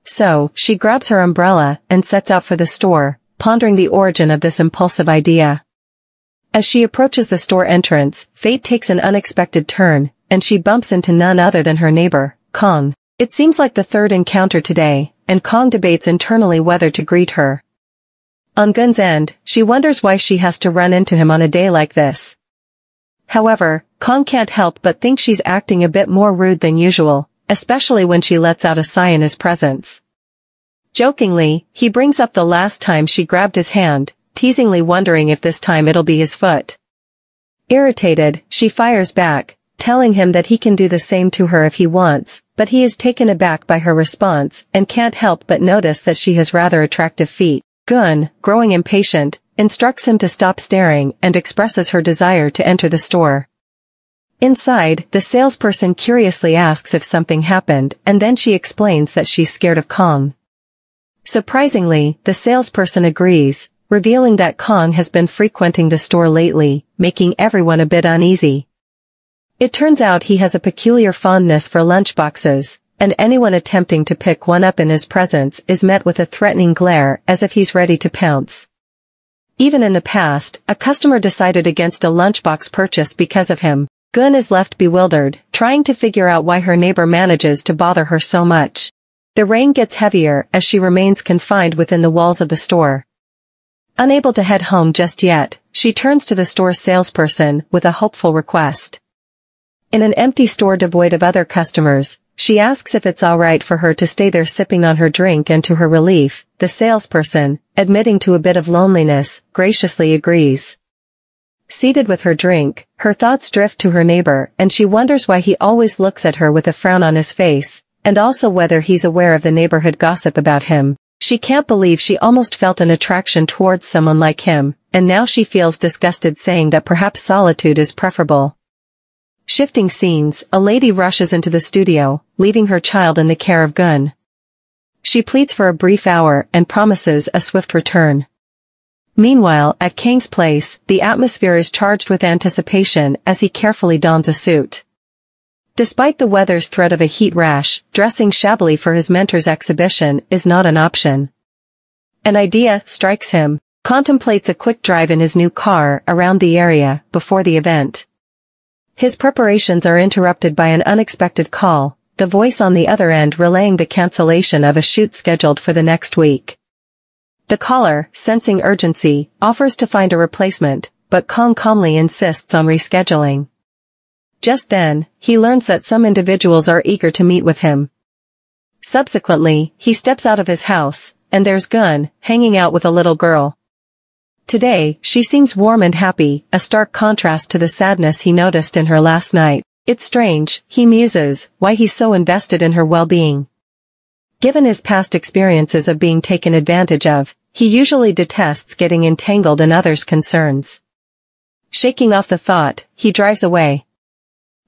So, she grabs her umbrella and sets out for the store, pondering the origin of this impulsive idea. As she approaches the store entrance, fate takes an unexpected turn, and she bumps into none other than her neighbor, Kang. It seems like the third encounter today, and Kang debates internally whether to greet her. On Gaeun's end, she wonders why she has to run into him on a day like this. However, Kang can't help but think she's acting a bit more rude than usual, especially when she lets out a sigh in his presence. Jokingly, he brings up the last time she grabbed his hand, teasingly wondering if this time it'll be his foot. Irritated, she fires back, telling him that he can do the same to her if he wants, but he is taken aback by her response and can't help but notice that she has rather attractive feet. Gaeun, growing impatient, instructs him to stop staring and expresses her desire to enter the store. Inside, the salesperson curiously asks if something happened, and then she explains that she's scared of Kang. Surprisingly, the salesperson agrees, revealing that Kang has been frequenting the store lately, making everyone a bit uneasy. It turns out he has a peculiar fondness for lunchboxes, and anyone attempting to pick one up in his presence is met with a threatening glare as if he's ready to pounce. Even in the past, a customer decided against a lunchbox purchase because of him. Gaeun is left bewildered, trying to figure out why her neighbor manages to bother her so much. The rain gets heavier as she remains confined within the walls of the store. Unable to head home just yet, she turns to the store's salesperson with a hopeful request. In an empty store devoid of other customers, she asks if it's alright for her to stay there sipping on her drink, and to her relief, the salesperson, admitting to a bit of loneliness, graciously agrees. Seated with her drink, her thoughts drift to her neighbor, and she wonders why he always looks at her with a frown on his face, and also whether he's aware of the neighborhood gossip about him. She can't believe she almost felt an attraction towards someone like him, and now she feels disgusted, saying that perhaps solitude is preferable. Shifting scenes, a lady rushes into the studio, leaving her child in the care of Gaeun. She pleads for a brief hour and promises a swift return. Meanwhile, at Kang's place, the atmosphere is charged with anticipation as he carefully dons a suit. Despite the weather's threat of a heat rash, dressing shabbily for his mentor's exhibition is not an option. An idea strikes him, contemplates a quick drive in his new car around the area before the event. His preparations are interrupted by an unexpected call, the voice on the other end relaying the cancellation of a shoot scheduled for the next week. The caller, sensing urgency, offers to find a replacement, but Kang calmly insists on rescheduling. Just then, he learns that some individuals are eager to meet with him. Subsequently, he steps out of his house, and there's Gaeun, hanging out with a little girl. Today, she seems warm and happy, a stark contrast to the sadness he noticed in her last night. It's strange, he muses, why he's so invested in her well-being. Given his past experiences of being taken advantage of, he usually detests getting entangled in others' concerns. Shaking off the thought, he drives away.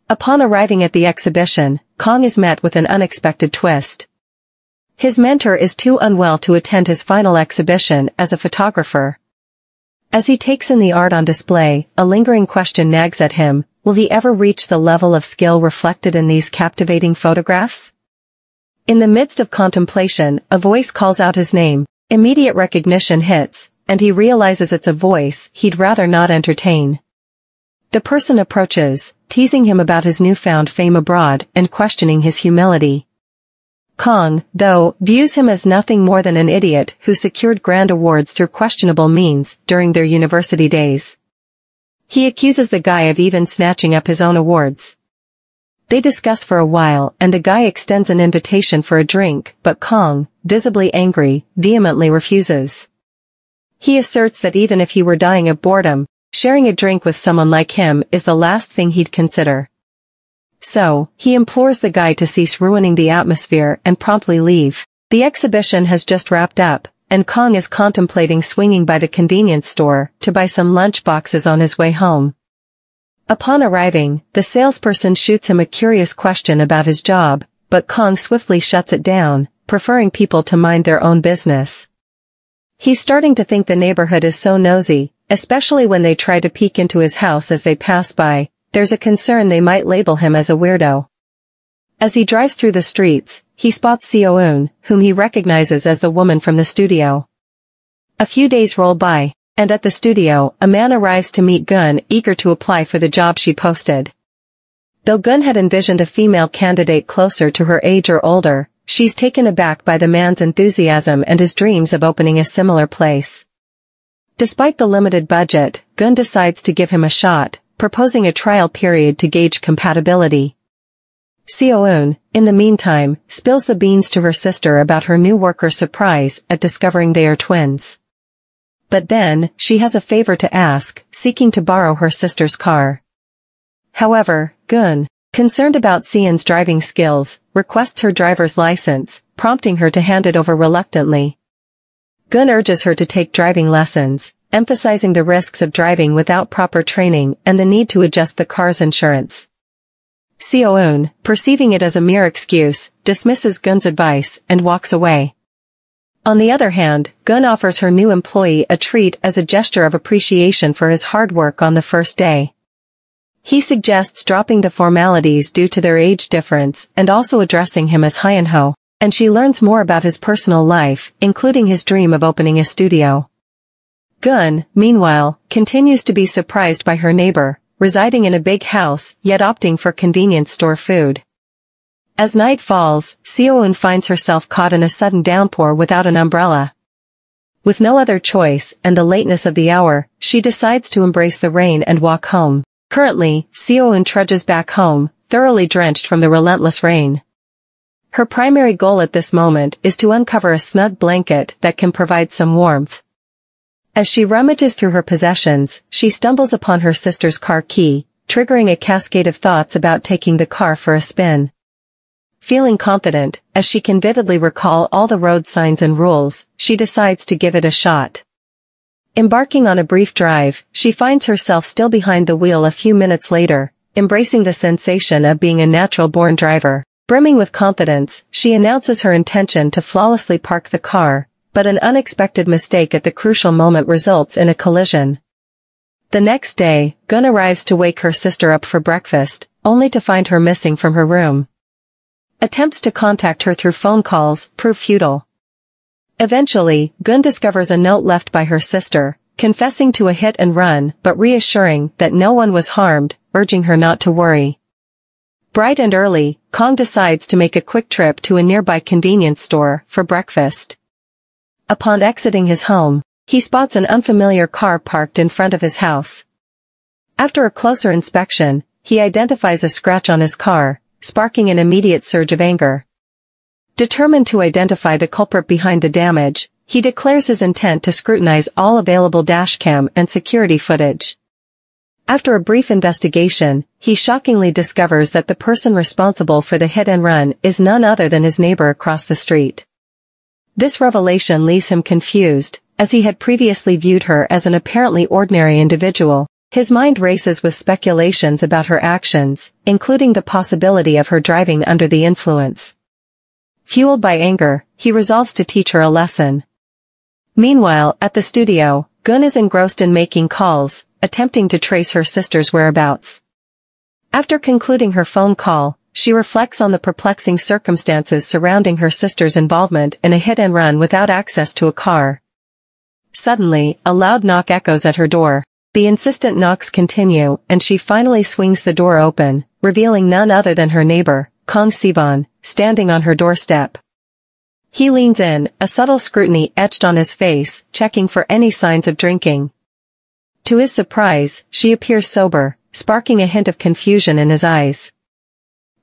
Upon arriving at the exhibition, Kang is met with an unexpected twist. His mentor is too unwell to attend his final exhibition as a photographer. As he takes in the art on display, a lingering question nags at him: will he ever reach the level of skill reflected in these captivating photographs? In the midst of contemplation, a voice calls out his name. Immediate recognition hits, and he realizes it's a voice he'd rather not entertain. The person approaches, teasing him about his newfound fame abroad and questioning his humility. Kang, though, views him as nothing more than an idiot who secured grand awards through questionable means during their university days. He accuses the guy of even snatching up his own awards. They discuss for a while, and the guy extends an invitation for a drink, but Kang, visibly angry, vehemently refuses. He asserts that even if he were dying of boredom, sharing a drink with someone like him is the last thing he'd consider. So, he implores the guy to cease ruining the atmosphere and promptly leave. The exhibition has just wrapped up, and Kang is contemplating swinging by the convenience store to buy some lunch boxes on his way home. Upon arriving, the salesperson shoots him a curious question about his job, but Kang swiftly shuts it down, preferring people to mind their own business. He's starting to think the neighborhood is so nosy, especially when they try to peek into his house as they pass by. There's a concern they might label him as a weirdo. As he drives through the streets, he spots Yoo Gaeun, whom he recognizes as the woman from the studio. A few days roll by, and at the studio, a man arrives to meet Gaeun, eager to apply for the job she posted. Though Gaeun had envisioned a female candidate closer to her age or older, she's taken aback by the man's enthusiasm and his dreams of opening a similar place. Despite the limited budget, Gaeun decides to give him a shot, proposing a trial period to gauge compatibility. Yoo Gaeun, in the meantime, spills the beans to her sister about her new worker's surprise at discovering they are twins. But then, she has a favor to ask, seeking to borrow her sister's car. However, Gaeun, concerned about Siwan's driving skills, requests her driver's license, prompting her to hand it over reluctantly. Gaeun urges her to take driving lessons, emphasizing the risks of driving without proper training and the need to adjust the car's insurance. Yoo Gaeun, perceiving it as a mere excuse, dismisses Gaeun's advice and walks away. On the other hand, Gaeun offers her new employee a treat as a gesture of appreciation for his hard work on the first day. He suggests dropping the formalities due to their age difference and also addressing him as Hyunho, and she learns more about his personal life, including his dream of opening a studio. Gaeun, meanwhile, continues to be surprised by her neighbor, residing in a big house, yet opting for convenience store food. As night falls, Yoo Gaeun finds herself caught in a sudden downpour without an umbrella. With no other choice, and the lateness of the hour, she decides to embrace the rain and walk home. Currently, Yoo Gaeun trudges back home, thoroughly drenched from the relentless rain. Her primary goal at this moment is to uncover a snug blanket that can provide some warmth. As she rummages through her possessions, she stumbles upon her sister's car key, triggering a cascade of thoughts about taking the car for a spin. Feeling confident, as she can vividly recall all the road signs and rules, she decides to give it a shot. Embarking on a brief drive, she finds herself still behind the wheel a few minutes later, embracing the sensation of being a natural-born driver. Brimming with confidence, she announces her intention to flawlessly park the car, but an unexpected mistake at the crucial moment results in a collision. The next day, Gaeun arrives to wake her sister up for breakfast, only to find her missing from her room. Attempts to contact her through phone calls prove futile. Eventually, Gaeun discovers a note left by her sister, confessing to a hit and run but reassuring that no one was harmed, urging her not to worry. Bright and early, Kang decides to make a quick trip to a nearby convenience store for breakfast. Upon exiting his home, he spots an unfamiliar car parked in front of his house. After a closer inspection, he identifies a scratch on his car, sparking an immediate surge of anger. Determined to identify the culprit behind the damage, he declares his intent to scrutinize all available dashcam and security footage. After a brief investigation, he shockingly discovers that the person responsible for the hit and run is none other than his neighbor across the street. This revelation leaves him confused, as he had previously viewed her as an apparently ordinary individual. His mind races with speculations about her actions, including the possibility of her driving under the influence. Fueled by anger, he resolves to teach her a lesson. Meanwhile, at the studio, Gaeun is engrossed in making calls, attempting to trace her sister's whereabouts. After concluding her phone call, she reflects on the perplexing circumstances surrounding her sister's involvement in a hit-and-run without access to a car. Suddenly, a loud knock echoes at her door. The insistent knocks continue, and she finally swings the door open, revealing none other than her neighbor, Kang Siwan, standing on her doorstep. He leans in, a subtle scrutiny etched on his face, checking for any signs of drinking. To his surprise, she appears sober, sparking a hint of confusion in his eyes.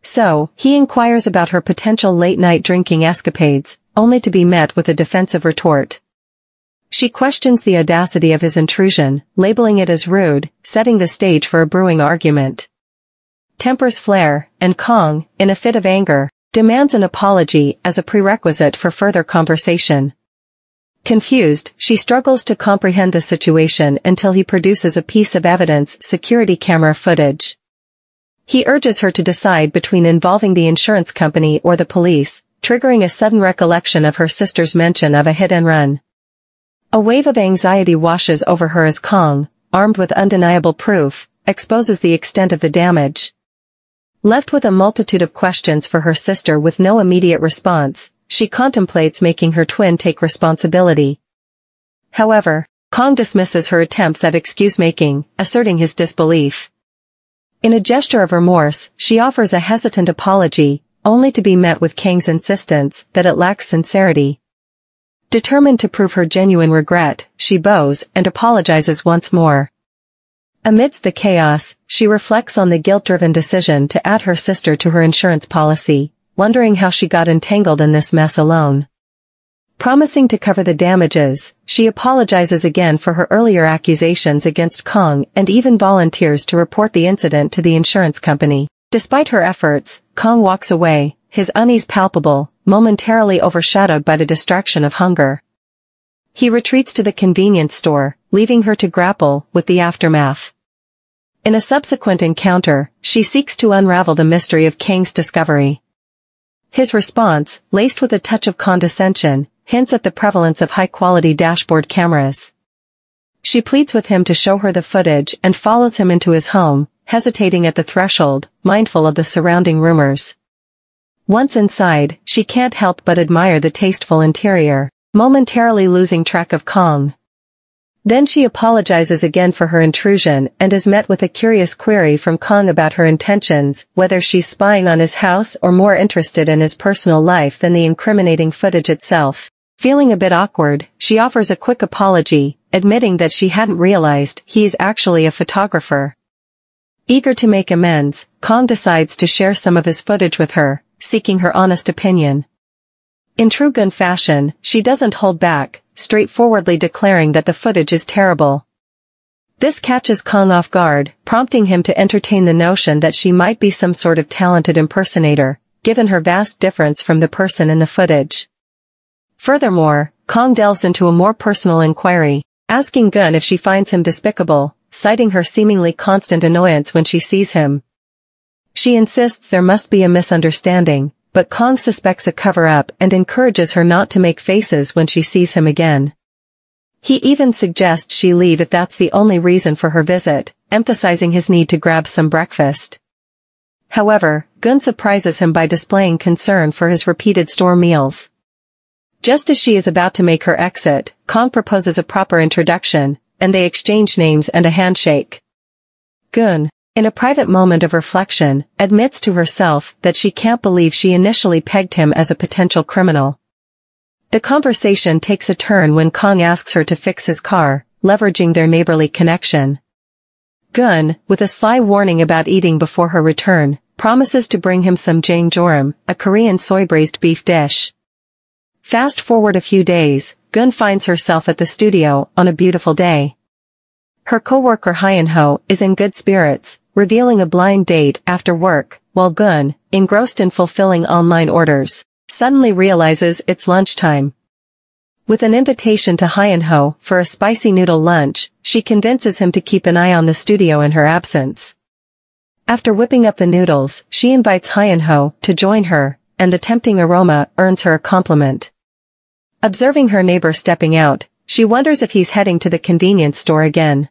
So, he inquires about her potential late-night drinking escapades, only to be met with a defensive retort. She questions the audacity of his intrusion, labeling it as rude, setting the stage for a brewing argument. Tempers flare, and Kang, in a fit of anger, demands an apology as a prerequisite for further conversation. Confused, she struggles to comprehend the situation until he produces a piece of evidence: security camera footage. He urges her to decide between involving the insurance company or the police, triggering a sudden recollection of her sister's mention of a hit-and-run. A wave of anxiety washes over her as Kang, armed with undeniable proof, exposes the extent of the damage. Left with a multitude of questions for her sister with no immediate response, she contemplates making her twin take responsibility. However, Kang dismisses her attempts at excuse-making, asserting his disbelief. In a gesture of remorse, she offers a hesitant apology, only to be met with Kang's insistence that it lacks sincerity. Determined to prove her genuine regret, she bows and apologizes once more. Amidst the chaos, she reflects on the guilt-driven decision to add her sister to her insurance policy, wondering how she got entangled in this mess alone. Promising to cover the damages, she apologizes again for her earlier accusations against Kang and even volunteers to report the incident to the insurance company. Despite her efforts, Kang walks away, his unease palpable, momentarily overshadowed by the distraction of hunger. He retreats to the convenience store, leaving her to grapple with the aftermath. In a subsequent encounter, she seeks to unravel the mystery of Kang's discovery. His response, laced with a touch of condescension, hints at the prevalence of high-quality dashboard cameras. She pleads with him to show her the footage and follows him into his home, hesitating at the threshold, mindful of the surrounding rumors. Once inside, she can't help but admire the tasteful interior, momentarily losing track of Kang. Then she apologizes again for her intrusion and is met with a curious query from Kang about her intentions, whether she's spying on his house or more interested in his personal life than the incriminating footage itself. Feeling a bit awkward, she offers a quick apology, admitting that she hadn't realized he's actually a photographer. Eager to make amends, Kang decides to share some of his footage with her, seeking her honest opinion. In true Gaeun fashion, she doesn't hold back, straightforwardly declaring that the footage is terrible. This catches Kang off guard, prompting him to entertain the notion that she might be some sort of talented impersonator, given her vast difference from the person in the footage. Furthermore, Kang delves into a more personal inquiry, asking Gaeun if she finds him despicable, citing her seemingly constant annoyance when she sees him. She insists there must be a misunderstanding, but Kang suspects a cover-up and encourages her not to make faces when she sees him again. He even suggests she leave if that's the only reason for her visit, emphasizing his need to grab some breakfast. However, Gaeun surprises him by displaying concern for his repeated store meals. Just as she is about to make her exit, Kang proposes a proper introduction, and they exchange names and a handshake. Gaeun, in a private moment of reflection, admits to herself that she can't believe she initially pegged him as a potential criminal. The conversation takes a turn when Kang asks her to fix his car, leveraging their neighborly connection. Gaeun, with a sly warning about eating before her return, promises to bring him some jangjoram, a Korean soy-braised beef dish. Fast forward a few days, Gaeun finds herself at the studio on a beautiful day. Her co-worker Hyun-ho is in good spirits, revealing a blind date after work, while Gaeun, engrossed in fulfilling online orders, suddenly realizes it's lunchtime. With an invitation to Hyunho for a spicy noodle lunch, she convinces him to keep an eye on the studio in her absence. After whipping up the noodles, she invites Hyunho to join her, and the tempting aroma earns her a compliment. Observing her neighbor stepping out, she wonders if he's heading to the convenience store again.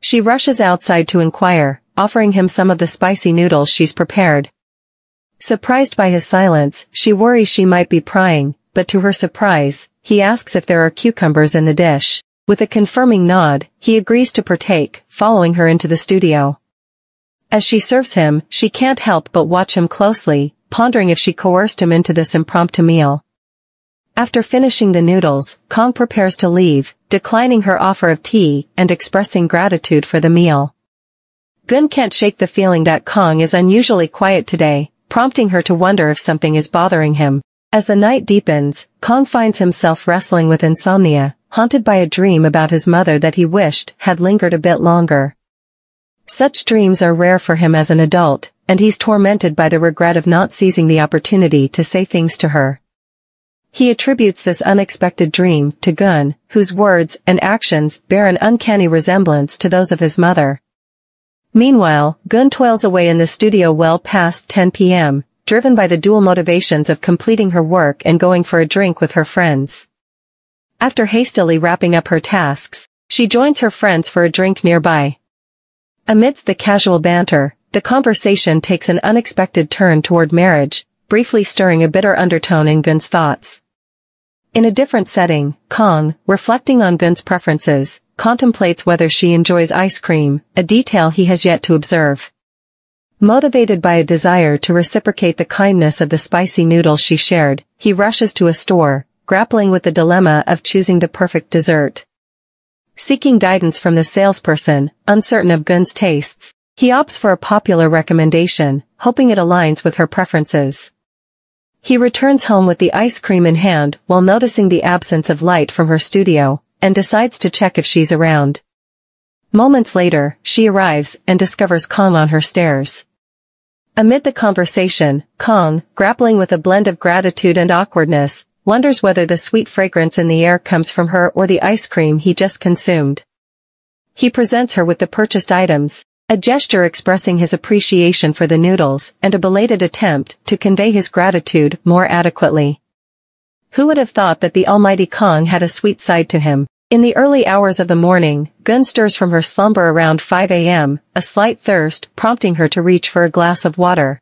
She rushes outside to inquire, offering him some of the spicy noodles she's prepared. Surprised by his silence, she worries she might be prying, but to her surprise, he asks if there are cucumbers in the dish. With a confirming nod, he agrees to partake, following her into the studio. As she serves him, she can't help but watch him closely, pondering if she coerced him into this impromptu meal. After finishing the noodles, Kang prepares to leave, declining her offer of tea and expressing gratitude for the meal. Gaeun can't shake the feeling that Kang is unusually quiet today, prompting her to wonder if something is bothering him. As the night deepens, Kang finds himself wrestling with insomnia, haunted by a dream about his mother that he wished had lingered a bit longer. Such dreams are rare for him as an adult, and he's tormented by the regret of not seizing the opportunity to say things to her. He attributes this unexpected dream to Gaeun, whose words and actions bear an uncanny resemblance to those of his mother. Meanwhile, Gaeun toils away in the studio well past 10 p.m., driven by the dual motivations of completing her work and going for a drink with her friends. After hastily wrapping up her tasks, she joins her friends for a drink nearby. Amidst the casual banter, the conversation takes an unexpected turn toward marriage, briefly stirring a bitter undertone in Gaeun's thoughts. In a different setting, Kang, reflecting on Gaeun's preferences, contemplates whether she enjoys ice cream, a detail he has yet to observe. Motivated by a desire to reciprocate the kindness of the spicy noodles she shared, he rushes to a store, grappling with the dilemma of choosing the perfect dessert. Seeking guidance from the salesperson, uncertain of Gaeun's tastes, he opts for a popular recommendation, hoping it aligns with her preferences. He returns home with the ice cream in hand while noticing the absence of light from her studio, and decides to check if she's around. Moments later, she arrives and discovers Kang on her stairs. Amid the conversation, Kang, grappling with a blend of gratitude and awkwardness, wonders whether the sweet fragrance in the air comes from her or the ice cream he just consumed. He presents her with the purchased items, a gesture expressing his appreciation for the noodles and a belated attempt to convey his gratitude more adequately. Who would have thought that the almighty Kang had a sweet side to him? In the early hours of the morning, Gaeun stirs from her slumber around 5 a.m., a slight thirst prompting her to reach for a glass of water.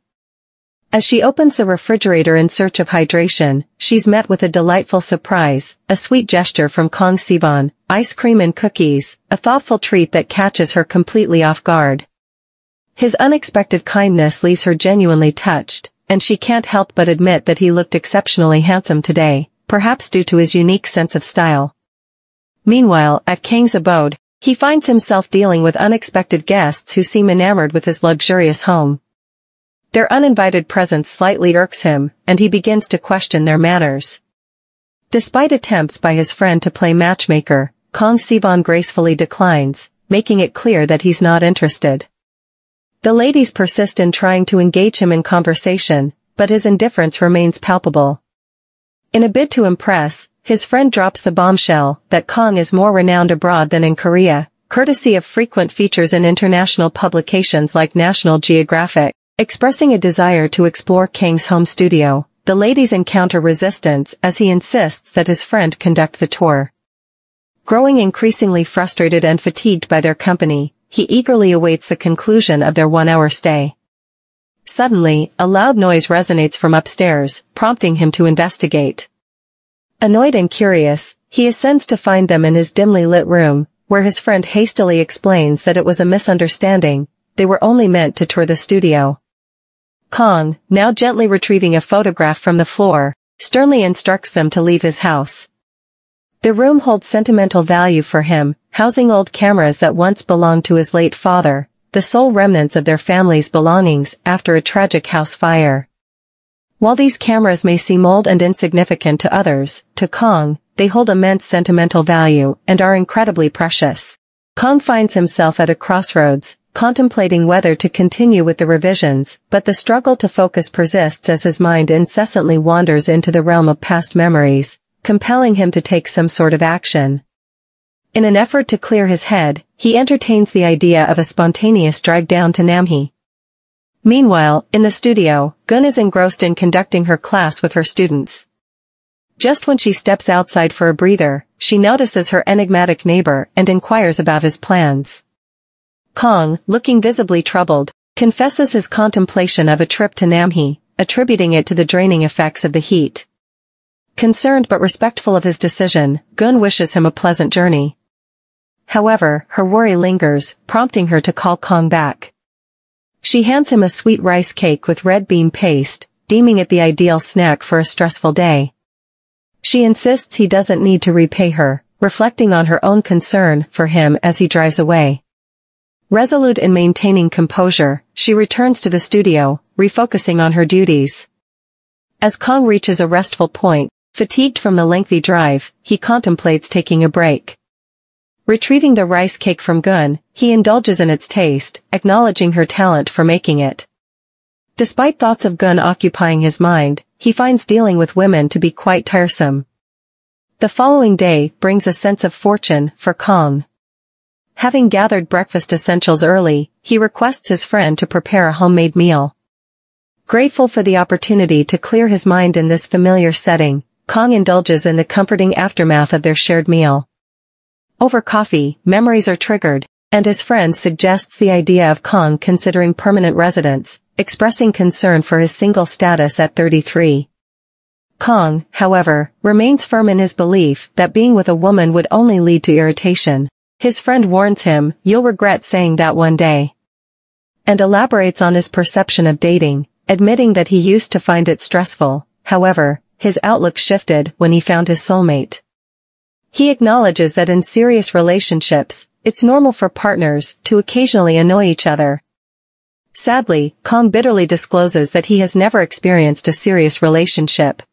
As she opens the refrigerator in search of hydration, she's met with a delightful surprise, a sweet gesture from Kang Siwan, ice cream and cookies, a thoughtful treat that catches her completely off guard. His unexpected kindness leaves her genuinely touched, and she can't help but admit that he looked exceptionally handsome today, perhaps due to his unique sense of style. Meanwhile, at Kang's abode, he finds himself dealing with unexpected guests who seem enamored with his luxurious home. Their uninvited presence slightly irks him, and he begins to question their manners. Despite attempts by his friend to play matchmaker, Kang Siwan gracefully declines, making it clear that he's not interested. The ladies persist in trying to engage him in conversation, but his indifference remains palpable. In a bid to impress, his friend drops the bombshell that Kang is more renowned abroad than in Korea, courtesy of frequent features in international publications like National Geographic. Expressing a desire to explore Kang's home studio, the ladies encounter resistance as he insists that his friend conduct the tour. Growing increasingly frustrated and fatigued by their company, he eagerly awaits the conclusion of their 1-hour stay. Suddenly, a loud noise resonates from upstairs, prompting him to investigate. Annoyed and curious, he ascends to find them in his dimly lit room, where his friend hastily explains that it was a misunderstanding, they were only meant to tour the studio. Kang, now gently retrieving a photograph from the floor, sternly instructs them to leave his house. The room holds sentimental value for him, housing old cameras that once belonged to his late father, the sole remnants of their family's belongings after a tragic house fire. While these cameras may seem old and insignificant to others, to Kang, they hold immense sentimental value and are incredibly precious. Kang finds himself at a crossroads, contemplating whether to continue with the revisions, but the struggle to focus persists as his mind incessantly wanders into the realm of past memories, compelling him to take some sort of action. In an effort to clear his head, he entertains the idea of a spontaneous drive down to Namhee. Meanwhile, in the studio, Gaeun is engrossed in conducting her class with her students. Just when she steps outside for a breather, she notices her enigmatic neighbor and inquires about his plans. Kang, looking visibly troubled, confesses his contemplation of a trip to Namhee, attributing it to the draining effects of the heat. Concerned but respectful of his decision, Gaeun wishes him a pleasant journey. However, her worry lingers, prompting her to call Kang back. She hands him a sweet rice cake with red bean paste, deeming it the ideal snack for a stressful day. She insists he doesn't need to repay her, reflecting on her own concern for him as he drives away. Resolute in maintaining composure, she returns to the studio, refocusing on her duties. As Kang reaches a restful point, fatigued from the lengthy drive, he contemplates taking a break. Retrieving the rice cake from Gaeun, he indulges in its taste, acknowledging her talent for making it. Despite thoughts of Gaeun occupying his mind, he finds dealing with women to be quite tiresome. The following day brings a sense of fortune for Kang. Having gathered breakfast essentials early, he requests his friend to prepare a homemade meal. Grateful for the opportunity to clear his mind in this familiar setting, Kang indulges in the comforting aftermath of their shared meal. Over coffee, memories are triggered, and his friend suggests the idea of Kang considering permanent residence, expressing concern for his single status at 33. Kang, however, remains firm in his belief that being with a woman would only lead to irritation. His friend warns him, "You'll regret saying that one day," and elaborates on his perception of dating, admitting that he used to find it stressful. However, his outlook shifted when he found his soulmate. He acknowledges that in serious relationships, it's normal for partners to occasionally annoy each other. Sadly, Kang bitterly discloses that he has never experienced a serious relationship.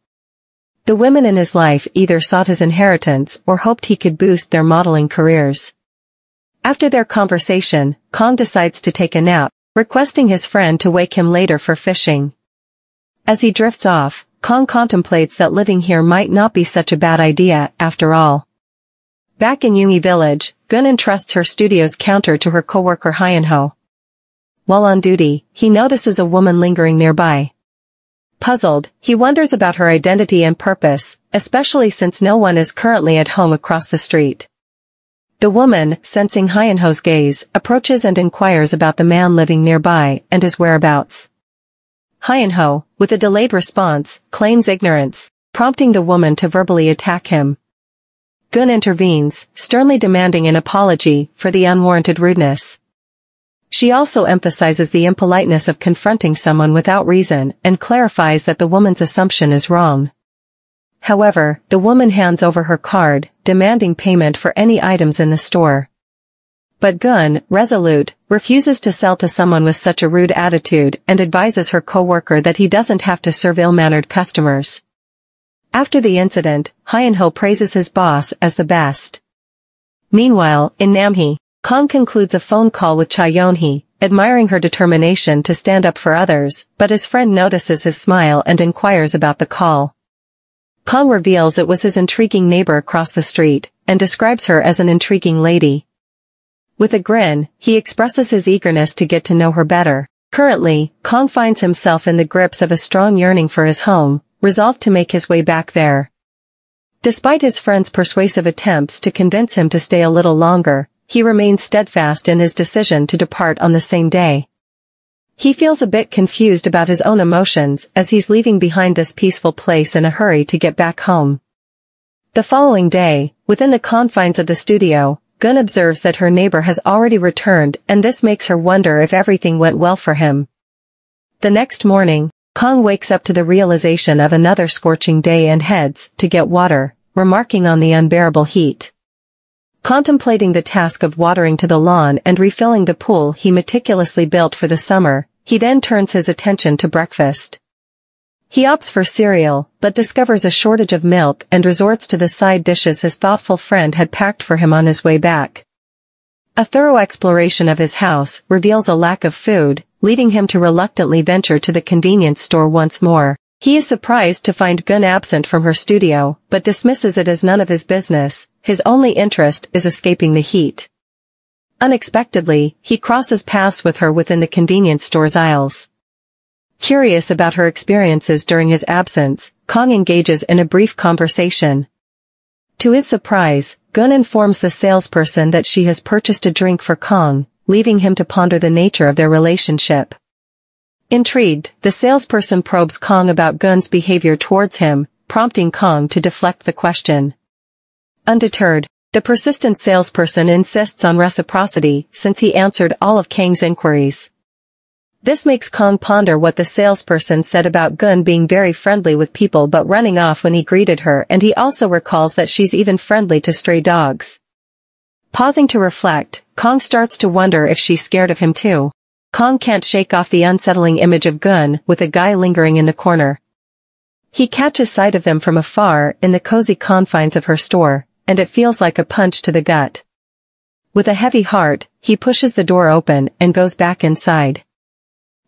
The women in his life either sought his inheritance or hoped he could boost their modeling careers. After their conversation, Kang decides to take a nap, requesting his friend to wake him later for fishing. As he drifts off, Kang contemplates that living here might not be such a bad idea after all. Back in Yoongi village, Gaeun entrusts her studio's counter to her co-worker Hyunho. While on duty, he notices a woman lingering nearby. Puzzled, he wonders about her identity and purpose, especially since no one is currently at home across the street. The woman, sensing Hyunho's gaze, approaches and inquires about the man living nearby and his whereabouts. Hyunho, with a delayed response, claims ignorance, prompting the woman to verbally attack him. Gaeun intervenes, sternly demanding an apology for the unwarranted rudeness. She also emphasizes the impoliteness of confronting someone without reason and clarifies that the woman's assumption is wrong. However, the woman hands over her card, demanding payment for any items in the store. But Gaeun, resolute, refuses to sell to someone with such a rude attitude and advises her co-worker that he doesn't have to serve ill-mannered customers. After the incident, Hyunho praises his boss as the best. Meanwhile, in Namhee, Kang concludes a phone call with Cha Yeon-hee, admiring her determination to stand up for others, but his friend notices his smile and inquires about the call. Kang reveals it was his intriguing neighbor across the street, and describes her as an intriguing lady. With a grin, he expresses his eagerness to get to know her better. Currently, Kang finds himself in the grips of a strong yearning for his home, resolved to make his way back there. Despite his friend's persuasive attempts to convince him to stay a little longer, he remains steadfast in his decision to depart on the same day. He feels a bit confused about his own emotions as he's leaving behind this peaceful place in a hurry to get back home. The following day, within the confines of the studio, Gaeun observes that her neighbor has already returned, and this makes her wonder if everything went well for him. The next morning, Kang wakes up to the realization of another scorching day and heads to get water, remarking on the unbearable heat. Contemplating the task of watering to the lawn and refilling the pool he meticulously built for the summer, he then turns his attention to breakfast. He opts for cereal, but discovers a shortage of milk and resorts to the side dishes his thoughtful friend had packed for him on his way back. A thorough exploration of his house reveals a lack of food, leading him to reluctantly venture to the convenience store once more. He is surprised to find Gaeun absent from her studio, but dismisses it as none of his business. His only interest is escaping the heat. Unexpectedly, he crosses paths with her within the convenience store's aisles. Curious about her experiences during his absence, Kang engages in a brief conversation. To his surprise, Gaeun informs the salesperson that she has purchased a drink for Kang, leaving him to ponder the nature of their relationship. Intrigued, the salesperson probes Kang about Gaeun's behavior towards him, prompting Kang to deflect the question. Undeterred, the persistent salesperson insists on reciprocity since he answered all of Kang's inquiries. This makes Kang ponder what the salesperson said about Gaeun being very friendly with people but running off when he greeted her, and he also recalls that she's even friendly to stray dogs. Pausing to reflect, Kang starts to wonder if she's scared of him too. Kang can't shake off the unsettling image of Gaeun with a guy lingering in the corner. He catches sight of them from afar in the cozy confines of her store, and it feels like a punch to the gut. With a heavy heart, he pushes the door open and goes back inside.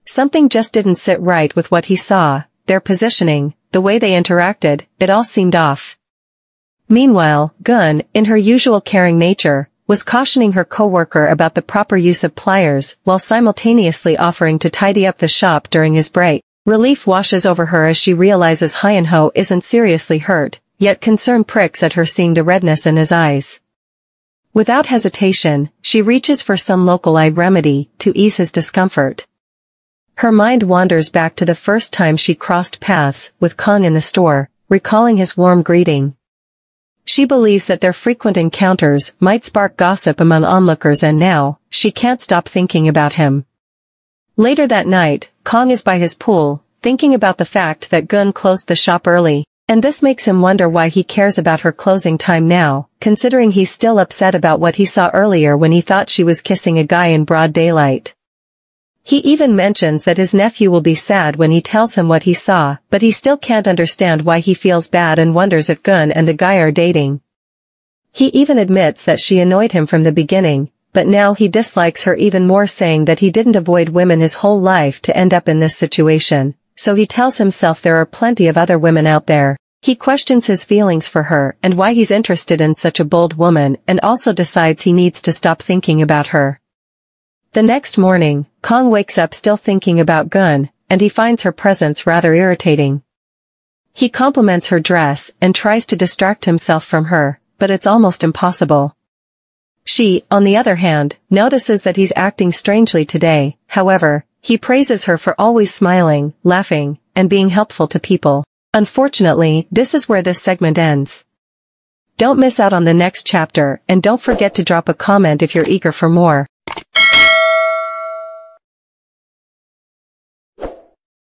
Something just didn't sit right with what he saw, their positioning, the way they interacted, it all seemed off. Meanwhile, Gaeun, in her usual caring nature, was cautioning her coworker about the proper use of pliers while simultaneously offering to tidy up the shop during his break. Relief washes over her as she realizes Hyun-ho isn't seriously hurt, yet concern pricks at her seeing the redness in his eyes. Without hesitation, she reaches for some local-eyed remedy to ease his discomfort. Her mind wanders back to the first time she crossed paths with Kang in the store, recalling his warm greeting. She believes that their frequent encounters might spark gossip among onlookers, and now, she can't stop thinking about him. Later that night, Kang is by his pool, thinking about the fact that Gaeun closed the shop early, and this makes him wonder why he cares about her closing time now, considering he's still upset about what he saw earlier when he thought she was kissing a guy in broad daylight. He even mentions that his nephew will be sad when he tells him what he saw, but he still can't understand why he feels bad and wonders if Gaeun and the guy are dating. He even admits that she annoyed him from the beginning, but now he dislikes her even more, saying that he didn't avoid women his whole life to end up in this situation, so he tells himself there are plenty of other women out there. He questions his feelings for her and why he's interested in such a bold woman, and also decides he needs to stop thinking about her. The next morning, Kang wakes up still thinking about Gaeun, and he finds her presence rather irritating. He compliments her dress and tries to distract himself from her, but it's almost impossible. She, on the other hand, notices that he's acting strangely today. However, he praises her for always smiling, laughing, and being helpful to people. Unfortunately, this is where this segment ends. Don't miss out on the next chapter, and don't forget to drop a comment if you're eager for more.